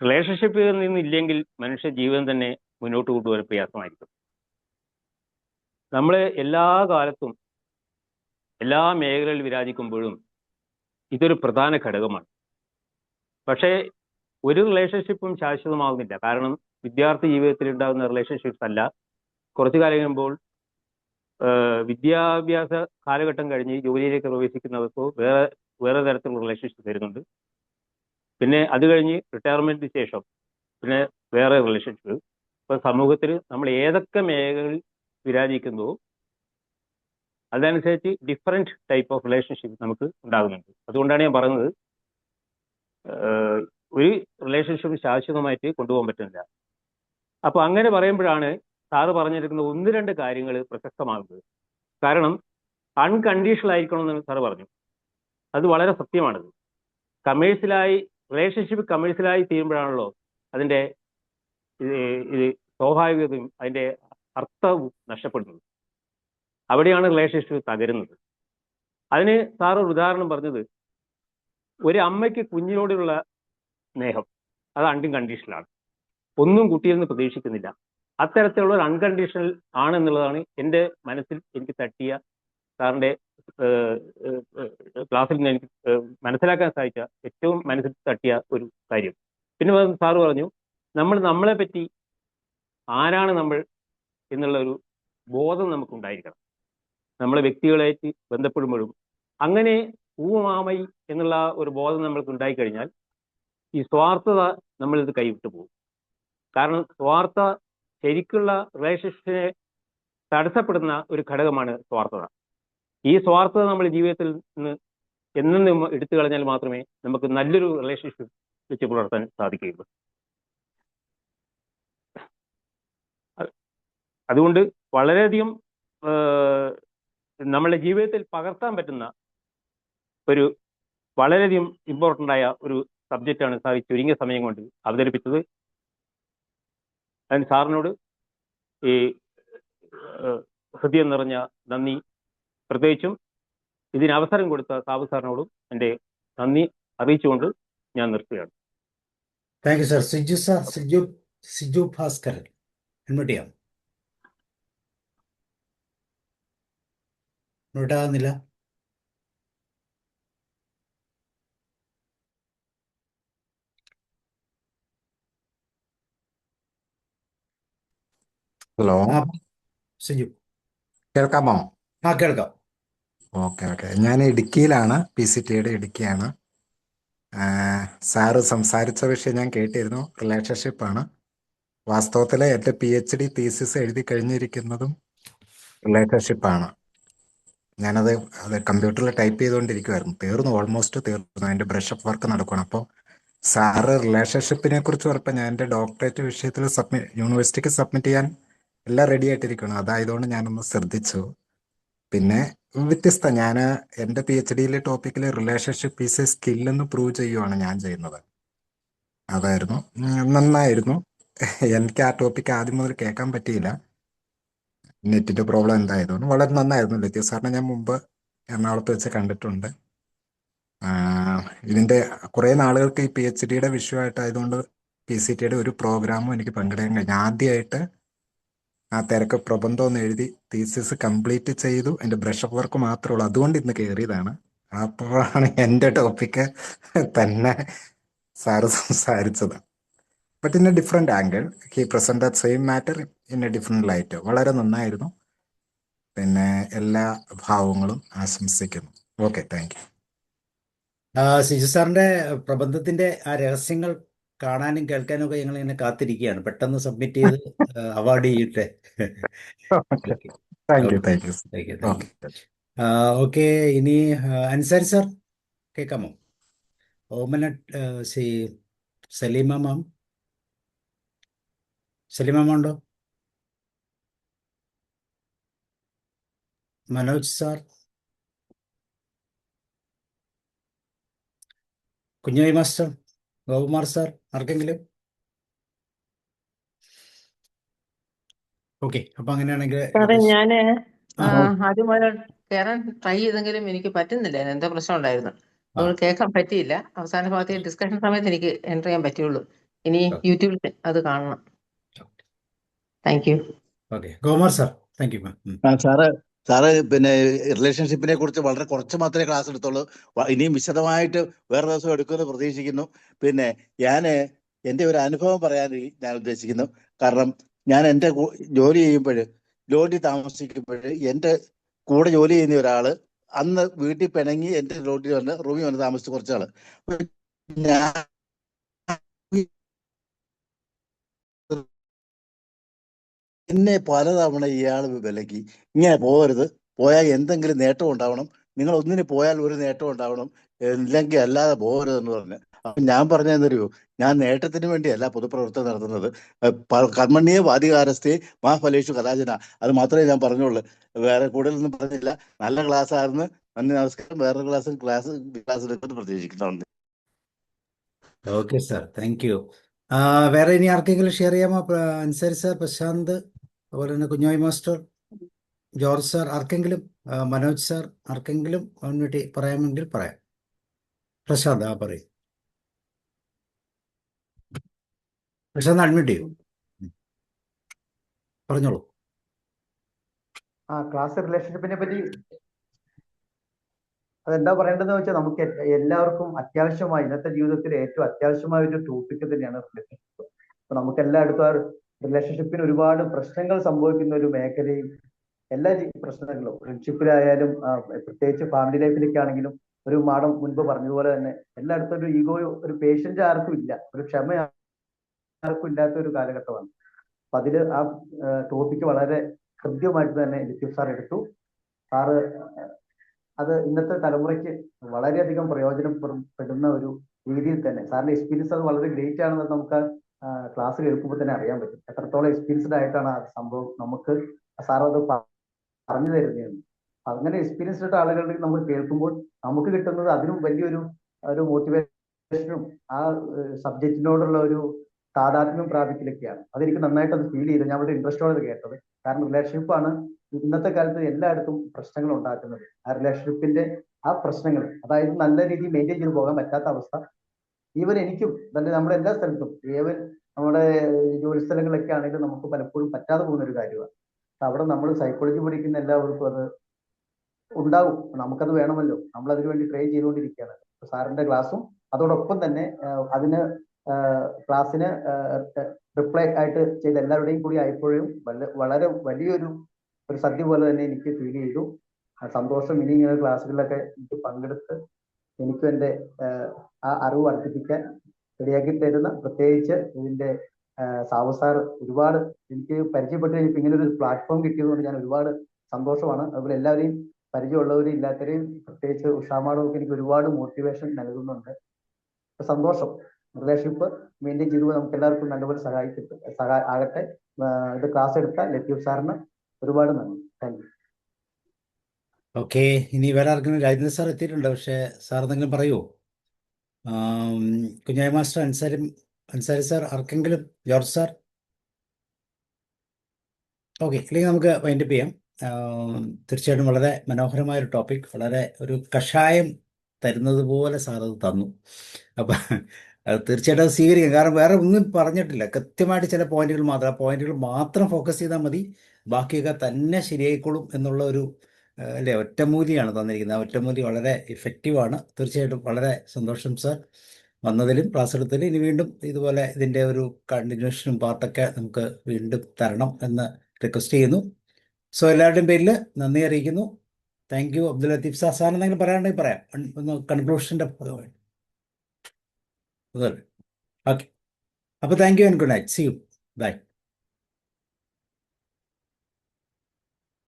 റിലേഷൻഷിപ്പിൽ നിന്നില്ലെങ്കിൽ മനുഷ്യ ജീവിതം തന്നെ മുന്നോട്ട് കൊണ്ടുപോകാൻ പ്രയാസമായിരിക്കും. നമ്മൾ എല്ലാ കാലത്തും എല്ലാ മേഖലകളിൽ വിരാജിക്കുമ്പോഴും ഇതൊരു പ്രധാന ഘടകമാണ്. പക്ഷേ ഒരു റിലേഷൻഷിപ്പും ശാശ്വതമാകുന്നില്ല. കാരണം വിദ്യാർത്ഥി ജീവിതത്തിൽ ഉണ്ടാകുന്ന റിലേഷൻഷിപ്സ് അല്ല കുറച്ചു കാലം കഴിയുമ്പോൾ വിദ്യാഭ്യാസ കാലഘട്ടം കഴിഞ്ഞ് ജോലിയിലേക്ക് പ്രവേശിക്കുന്നവർക്ക് വേറെ തരത്തിലുള്ള റിലേഷൻഷിപ്പ് വരുന്നുണ്ട്. പിന്നെ അത് കഴിഞ്ഞ് റിട്ടയർമെന്റിന് ശേഷം പിന്നെ വേറെ റിലേഷൻഷിപ്പ്. ഇപ്പൊ സമൂഹത്തിൽ നമ്മൾ ഏതൊക്കെ മേഖലകളിൽ വിരാജിക്കുന്നുവോ അതനുസരിച്ച് ഡിഫറെന്റ് ടൈപ്പ് ഓഫ് റിലേഷൻഷിപ്പ് നമുക്ക് ഉണ്ടാകുന്നുണ്ട്. അതുകൊണ്ടാണ് ഞാൻ പറഞ്ഞത് ഒരു റിലേഷൻഷിപ്പ് ശാശ്വതമായിട്ട് കൊണ്ടുപോകാൻ പറ്റുന്നില്ല. അപ്പൊ അങ്ങനെ പറയുമ്പോഴാണ് സാറ് പറഞ്ഞിരിക്കുന്ന 1-2 കാര്യങ്ങൾ പ്രസക്തമാകുന്നത്. കാരണം അൺകണ്ടീഷണൽ ആയിരിക്കണമെന്ന് സാറ് പറഞ്ഞു. അത് വളരെ സത്യമാണത്. റിലേഷൻഷിപ്പ് കമേഴ്സ്യലായി തീരുമ്പോഴാണല്ലോ അതിന്റെ ഇത് സ്വാഭാവികതയും അതിന്റെ അർത്ഥവും നഷ്ടപ്പെടുന്നത്. അവിടെയാണ് റിലേഷൻഷിപ്പ് തകരുന്നത്. അതിന് സാറ് ഒരു ഉദാഹരണം പറഞ്ഞത്, ഒരു അമ്മയ്ക്ക് കുഞ്ഞിനോടുള്ള സ്നേഹം അത് അൺകണ്ടീഷണലാണ്. ഒന്നും കുട്ടിയിൽ നിന്ന് പ്രതീക്ഷിക്കുന്നില്ല. അത്തരത്തിലുള്ള ഒരു അൺകണ്ടീഷണൽ ആണെന്നുള്ളതാണ് എൻ്റെ മനസ്സിൽ എനിക്ക് തട്ടിയ, സാറിൻ്റെ ക്ലാസ്സിൽ നിന്ന് എനിക്ക് മനസ്സിലാക്കാൻ സാധിച്ച ഏറ്റവും മനസ്സിൽ തട്ടിയ ഒരു കാര്യം. പിന്നെ സാറ് പറഞ്ഞു, നമ്മളെ പറ്റി ആരാണ് നമ്മൾ എന്നുള്ള ഒരു ബോധം നമുക്കുണ്ടായിരിക്കണം. നമ്മളെ വ്യക്തികളായിട്ട് ബന്ധപ്പെടുമ്പോഴും അങ്ങനെ ഊമാമൈ എന്നുള്ള ഒരു ബോധം നമ്മൾക്ക് ഉണ്ടായിക്കഴിഞ്ഞാൽ ഈ സ്വാർത്ഥത നമ്മളിത് കൈവിട്ടു പോകും. കാരണം ശരിക്കുള്ള റിലേഷൻഷിപ്പിനെ തടസ്സപ്പെടുന്ന ഒരു ഘടകമാണ് സ്വാർത്ഥത. ഈ സ്വാർത്ഥത നമ്മൾ ജീവിതത്തിൽ നിന്ന് എന്നും എടുത്തു കളഞ്ഞാൽ മാത്രമേ നമുക്ക് നല്ലൊരു റിലേഷൻഷിപ്പ് വെച്ച് പുലർത്താൻ സാധിക്കുകയുള്ളൂ. അതുകൊണ്ട് വളരെയധികം നമ്മുടെ ജീവിതത്തിൽ പകർത്താൻ പറ്റുന്ന ഒരു വളരെയധികം ഇമ്പോർട്ടൻ്റ് ആയ ഒരു സബ്ജക്റ്റാണ് സാർ ചുരുങ്ങിയ സമയം കൊണ്ട് അവതരിപ്പിച്ചത്. അതിന് സാറിനോട് ഈ ഹൃദയം നിറഞ്ഞ നന്ദി. പ്രത്യേകിച്ചും ഇതിന് അവസരം കൊടുത്ത സാബു സാറിനോടും എൻ്റെ നന്ദി അറിയിച്ചുകൊണ്ട് ഞാൻ നിർത്തുകയാണ്. Thank you sir. Siju Bhaskaran invite ചെയ്യാം. ഇൻവൈറ്റാകുന്നില്ല. ഹലോ, സിജു കേൾക്കാമോ? കേൾക്കാം. ഓക്കെ. ഞാൻ ഇടുക്കിയിലാണ്, PCTയുടെ ഇടുക്കിയാണ്. സാറ് സംസാരിച്ച വിഷയം ഞാൻ കേട്ടിരുന്നു, റിലേഷൻഷിപ്പാണ്. വാസ്തവത്തിൽ എൻ്റെ PhD തീസിസ് എഴുതി കഴിഞ്ഞിരിക്കുന്നതും റിലേഷൻഷിപ്പാണ്. ഞാനത് കമ്പ്യൂട്ടറിൽ ടൈപ്പ് ചെയ്തുകൊണ്ടിരിക്കുമായിരുന്നു. ഓൾമോസ്റ്റ് തീർന്നു. അതിൻ്റെ ബ്രഷപ്പ് വർക്ക് നടക്കണം. അപ്പോൾ സാറ് റിലേഷൻഷിപ്പിനെ കുറിച്ച് പറഞ്ഞപ്പോൾ ഞാൻ എൻ്റെ ഡോക്ടറേറ്റ് വിഷയത്തിൽ യൂണിവേഴ്സിറ്റിക്ക് സബ്മിറ്റ് ചെയ്യാൻ എല്ലാം റെഡി ആയിട്ടിരിക്കണം. അതായതുകൊണ്ട് ഞാനൊന്ന് ശ്രദ്ധിച്ചു. പിന്നെ ഞാൻ എൻ്റെ PhDയിലെ ടോപ്പിക്കിൽ റിലേഷൻഷിപ്പ് ഈസ് എ സ്കില്ലെന്ന് പ്രൂവ് ചെയ്യുവാണ് ഞാൻ ചെയ്യുന്നത്. അതായിരുന്നു നന്നായിരുന്നു. എനിക്ക് ആ ടോപ്പിക്ക് ആദ്യം മുതൽ കേൾക്കാൻ പറ്റിയില്ല, നെറ്റിൻ്റെ പ്രോബ്ലം എന്തായതുകൊണ്ട്. വളരെ നന്നായിരുന്നു. ലത്തീഫ് സാറിനെ ഞാൻ മുമ്പ് എറണാകുളത്ത് വെച്ച് കണ്ടിട്ടുണ്ട്. ഇതിൻ്റെ കുറേ നാളുകൾക്ക് ഈ PhDയുടെ വിഷയമായിട്ടായതുകൊണ്ട് PCTയുടെ ഒരു പ്രോഗ്രാമും എനിക്ക് പങ്കെടുക്കാൻ കഴിഞ്ഞു. ആദ്യമായിട്ട് ആ തിരക്ക് പ്രബന്ധം ഒന്ന് എഴുതി തീസിസ് കംപ്ലീറ്റ് ചെയ്തു. എൻ്റെ ബ്രഷപ്പ് വർക്ക് മാത്രമേ ഉള്ളൂ. അതുകൊണ്ട് ഇന്ന് കയറിയതാണ്. അപ്പോഴാണ് എൻ്റെ ടോപ്പിക്ക് തന്നെ സാറ് സംസാരിച്ചത്. But in A different angle he present that same matter in A different light. വളരെ നന്നായിരുന്നു. പിന്നെ എല്ലാ ഭാവങ്ങളും ആശംസിക്കുന്നു. Okay, thank U. സിജു സാറിന്റെ പ്രബന്ധത്തിന്റെ ആ രഹസ്യങ്ങൾ കാണാനും കേൾക്കാനും ഒക്കെ ഞങ്ങൾ ഇങ്ങനെ കാത്തിരിക്കുകയാണ്. പെട്ടെന്ന് സബ്മിറ്റ് ചെയ്ത് അവാർഡ് ചെയ്യട്ടെ. ഓക്കെ. ഇനി അൻസാരി സാർ കേൾക്കാമോ? ഓമന സലീമ മാം ഉണ്ടോ? മനോജ് സാർ, കുഞ്ഞായി മാസ്റ്റർ, ഗോകുമാർ സാർ, ആർക്കെങ്കിലും? ഓക്കെ, അപ്പൊ അങ്ങനെയാണെങ്കിൽ സാറേ രതീഷ്. ഞാന് ആ ആദ്യം മുതൽ കയറാൻ ട്രൈ ചെയ്തെങ്കിലും എനിക്ക് പറ്റുന്നില്ല, എന്തോ പ്രശ്നം ഉണ്ടായിരുന്നു, ആ അതുകൊണ്ട് കേൾക്കാൻ പറ്റിയില്ല. അവസാന ഭാഗത്ത് ഡിസ്കഷൻ സമയത്ത് എനിക്ക് എൻ്റർ ചെയ്യാൻ പറ്റുള്ളൂ. ഇനി യൂട്യൂബിൽ അത് കാണണം. Thank you. Okay, ഗോമർ sir, thank you ma'am. Sir പിന്നെ റിലേഷൻഷിപ്പിനെ കുറിച്ച് വളരെ കുറച്ച് മാത്രമേ ക്ലാസ് എടുത്തുള്ളൂ. ഇനിയും വിശദമായിട്ട് വേറെ ദിവസം എടുക്കുമെന്ന് പ്രതീക്ഷിക്കുന്നു. പിന്നെ എൻ്റെ ഒരു അനുഭവം പറയാൻ ഞാൻ ഉദ്ദേശിക്കുന്നു. കാരണം ഞാൻ എൻ്റെ ജോലി ചെയ്യുമ്പോൾ, ലോഡ്ജിൽ താമസിക്കുമ്പോൾ, എൻ്റെ കൂടെ ജോലി ചെയ്യുന്ന ഒരാള് അന്ന് വീട്ടിൽ പിണങ്ങി എൻ്റെ റൂമിൽ വന്ന് താമസിച്ച് കുറച്ചാള്. ഞാൻ എന്നെ പലതവണ ഇയാൾ വിലക്കി, ഇങ്ങനെ പോകരുത്, പോയാൽ എന്തെങ്കിലും നേട്ടം ഉണ്ടാവണം, നിങ്ങൾ ഒന്നിന് പോയാൽ ഒരു നേട്ടം ഉണ്ടാവണം, ഇല്ലെങ്കിൽ അല്ലാതെ പോകരുതെന്ന് പറഞ്ഞു. അപ്പൊ ഞാൻ പറഞ്ഞതെന്നറിയോ, ഞാൻ നേട്ടത്തിന് വേണ്ടിയല്ല പൊതുപ്രവർത്തനം നടത്തുന്നത്. കർമ്മണ്യേ വാദികാരസ്ഥേ മാ ഫലേഷു കലാചന, അത് മാത്രമേ ഞാൻ പറഞ്ഞുള്ളൂ. വേറെ കൂടുതലൊന്നും പറഞ്ഞില്ല. നല്ല ക്ലാസ് ആയിരുന്നു. നന്ദി, നമസ്കാരം. വേറെ ക്ലാസ് എടുക്കുമെന്ന് പ്രതീക്ഷിക്കുന്നുണ്ട്. Okay sir, thank you. വേറെ ഇനി ആർക്കെങ്കിലും ഷെയർ ചെയ്യാമോ? അൻസാരി സാർ, പ്രശാന്ത്, അതുപോലെ തന്നെ കുഞ്ഞോയ് മാസ്റ്റർ, ജോർജ് സാർ, ആർക്കെങ്കിലും, മനോജ് സാർ, ആർക്കെങ്കിലും വേണ്ടി പറയാമെങ്കിൽ പറയാം. പ്രശാന്ത്, പറയും. പ്രശാന്ത് അഡ്മിറ്റ് ചെയ്യൂ, പറഞ്ഞോളൂ. ക്ലാസ് റിലേഷൻഷിപ്പിനെ പറ്റി അതെന്താ പറയേണ്ടതെന്ന് വെച്ചാൽ, നമുക്ക് എല്ലാവർക്കും അത്യാവശ്യമായി, ഇന്നത്തെ ജീവിതത്തിൽ ഏറ്റവും അത്യാവശ്യമായ ഒരു ടോപ്പിക് തന്നെയാണ് റിലേഷൻഷിപ്പ്. അപ്പൊ നമുക്ക് എല്ലായിടത്തും റിലേഷൻഷിപ്പിന് ഒരുപാട് പ്രശ്നങ്ങൾ സംഭവിക്കുന്ന ഒരു മേഖലയും, എല്ലാ പ്രശ്നങ്ങളും ഫ്രണ്ട്ഷിപ്പിലായാലും പ്രത്യേകിച്ച് ഫാമിലി ലൈഫിലൊക്കെ ആണെങ്കിലും, ഒരു മാഡം മുൻപ് പറഞ്ഞതുപോലെ തന്നെ എല്ലായിടത്തും ഒരു ഈഗോയോ ഒരു പേഷ്യന്റ് ആർക്കും ഇല്ല, ഒരു ക്ഷമ ആർക്കും ഇല്ലാത്ത ഒരു കാലഘട്ടമാണ്. അപ്പൊ അതില് ആ ടോപ്പിക്ക് വളരെ കൃത്യമായിട്ട് തന്നെ ലത്തീഫ് സാർ എടുത്തു. സാറ് അത് ഇന്നത്തെ തലമുറയ്ക്ക് വളരെയധികം പ്രയോജനപ്പെടുന്ന ഒരു രീതിയിൽ തന്നെ, സാറിന്റെ എക്സ്പീരിയൻസ് അത് വളരെ ഗ്രേറ്റ് ആണെന്ന് നമുക്ക് ക്ലാസ് കേൾക്കുമ്പോൾ തന്നെ അറിയാൻ പറ്റും. എത്രത്തോളം എക്സ്പീരിയൻസ്ഡ് ആയിട്ടാണ് ആ സംഭവം നമുക്ക് സാർ അത് പറഞ്ഞു തരുന്നതെന്ന്. അങ്ങനെ എക്സ്പീരിയൻസ്ഡ് ആളുകളുടെ നമ്മൾ കേൾക്കുമ്പോൾ നമുക്ക് കിട്ടുന്നത് അതിനും വലിയൊരു മോട്ടിവേഷനും ആ സബ്ജക്റ്റിനോടുള്ള ഒരു താതാത്മ്യം പ്രാപിക്കലൊക്കെയാണ്. അതെനിക്ക് നന്നായിട്ട് അത് ഫീൽ ചെയ്തു. ഞാൻ വളരെ ഇൻട്രസ്റ്റോടെ കേട്ടത്. കാരണം റിലേഷൻഷിപ്പാണ് ഇന്നത്തെ കാലത്ത് എല്ലായിടത്തും പ്രശ്നങ്ങൾ ഉണ്ടാക്കുന്നത്. ആ റിലേഷൻഷിപ്പിന്റെ ആ പ്രശ്നങ്ങൾ, അതായത് നല്ല രീതിയിൽ മെയിൻറ്റെയിൻ ചെയ്ത് പോകാൻ പറ്റാത്ത അവസ്ഥ, ഈവൻ എനിക്കും തന്നെ നമ്മുടെ എല്ലാ സ്ഥലത്തും, ഈവൻ നമ്മുടെ ജോലി സ്ഥലങ്ങളിലൊക്കെ ആണെങ്കിലും നമുക്ക് പലപ്പോഴും പറ്റാതെ പോകുന്ന ഒരു കാര്യമാണ്. അവിടെ നമ്മൾ സൈക്കോളജി പഠിക്കുന്ന എല്ലാവർക്കും അത് ഉണ്ടാവും. നമുക്കത് വേണമല്ലോ, നമ്മൾ അതിനു വേണ്ടി ട്രൈ ചെയ്തുകൊണ്ടിരിക്കുകയാണ്. സാറിന്റെ ക്ലാസ്സും അതോടൊപ്പം തന്നെ അതിന് ക്ലാസ്സിന് റിപ്ലൈ ആയിട്ട് ചെയ്ത എല്ലാവരുടെയും കൂടി ആയപ്പോഴും വളരെ വലിയൊരു സദ്യ പോലെ തന്നെ എനിക്ക് ഫീൽ ചെയ്തു. സന്തോഷം. ഇനി ഇങ്ങനെ ക്ലാസ്സുകളിലൊക്കെ എനിക്ക് പങ്കെടുത്ത് എനിക്കും എൻ്റെ ആ അറിവ് വർദ്ധിപ്പിക്കാൻ റെഡിയാക്കി തരുന്ന, പ്രത്യേകിച്ച് ഇതിന്റെ സാവു സാർ, ഒരുപാട് എനിക്ക് പരിചയപ്പെട്ട് കഴിഞ്ഞപ്പോൾ ഇങ്ങനെ ഒരു പ്ലാറ്റ്ഫോം കിട്ടിയതുകൊണ്ട് ഞാൻ ഒരുപാട് സന്തോഷമാണ്. അതുപോലെ എല്ലാവരെയും പരിചയമുള്ളവരും ഇല്ലാത്തവരെയും, പ്രത്യേകിച്ച് ഉഷാമാടൊക്കെ എനിക്ക് ഒരുപാട് മോട്ടിവേഷൻ നൽകുന്നുണ്ട്. സന്തോഷം. റിലേഷൻഷിപ്പ് മെയിൻറ്റെയിൻ ചെയ്തു നമുക്ക് എല്ലാവർക്കും നല്ലപോലെ ആകട്ടെ. ഇത് ക്ലാസ് എടുത്ത ലത്തീഫ് സാറിന് ഒരുപാട് നന്ദി. Thank you. ഓക്കെ, ഇനി വേറെ ആർക്കെങ്കിലും? രാജേന്ദ്ര സാർ എത്തിയിട്ടുണ്ട്, പക്ഷേ സാർ എന്തെങ്കിലും പറയുമോ? കുഞ്ഞായ മാസ്റ്റർ, അൻസാരി സാർ, ആർക്കെങ്കിലും? George sir? ഓക്കെ, അല്ലെങ്കിൽ നമുക്ക് വൈൻഡപ്പ് ചെയ്യാം. തീർച്ചയായിട്ടും വളരെ മനോഹരമായ ഒരു ടോപ്പിക്, വളരെ ഒരു കഷായം തരുന്നത് പോലെ സാർ അത് തന്നു. അപ്പം അത് തീർച്ചയായിട്ടും അത് സ്വീകരിക്കാം. കാരണം വേറെ ഒന്നും പറഞ്ഞിട്ടില്ല, കൃത്യമായിട്ട് ചില പോയിന്റുകൾ മാത്രം ഫോക്കസ് ചെയ്താൽ മതി, ബാക്കിയൊക്കെ തന്നെ ശരിയായിക്കോളും എന്നുള്ള ഒരു അല്ലേ, ഒറ്റമൂലിയാണ് തന്നിരിക്കുന്നത്. ആ ഒറ്റമൂലി വളരെ ഇഫക്റ്റീവാണ്. തീർച്ചയായിട്ടും വളരെ സന്തോഷം സാർ വന്നതിലും ക്ലാസ് എടുത്തതിലും. ഇനി വീണ്ടും ഇതുപോലെ ഇതിൻ്റെ ഒരു കണ്ടിന്യൂഷനും പാർട്ടൊക്കെ നമുക്ക് വീണ്ടും തരണം എന്ന് റിക്വസ്റ്റ് ചെയ്യുന്നു. സോ എല്ലാവരുടെയും പേരിൽ നന്ദി അറിയിക്കുന്നു. Thank you. Abdul Latheef sir, സാറിന് എന്തെങ്കിലും പറയാനുണ്ടെങ്കിൽ പറയാം, ഒന്ന് കൺക്ലൂഷൻ്റെ. ഓക്കെ, അപ്പോൾ thank you and good night. See you. By.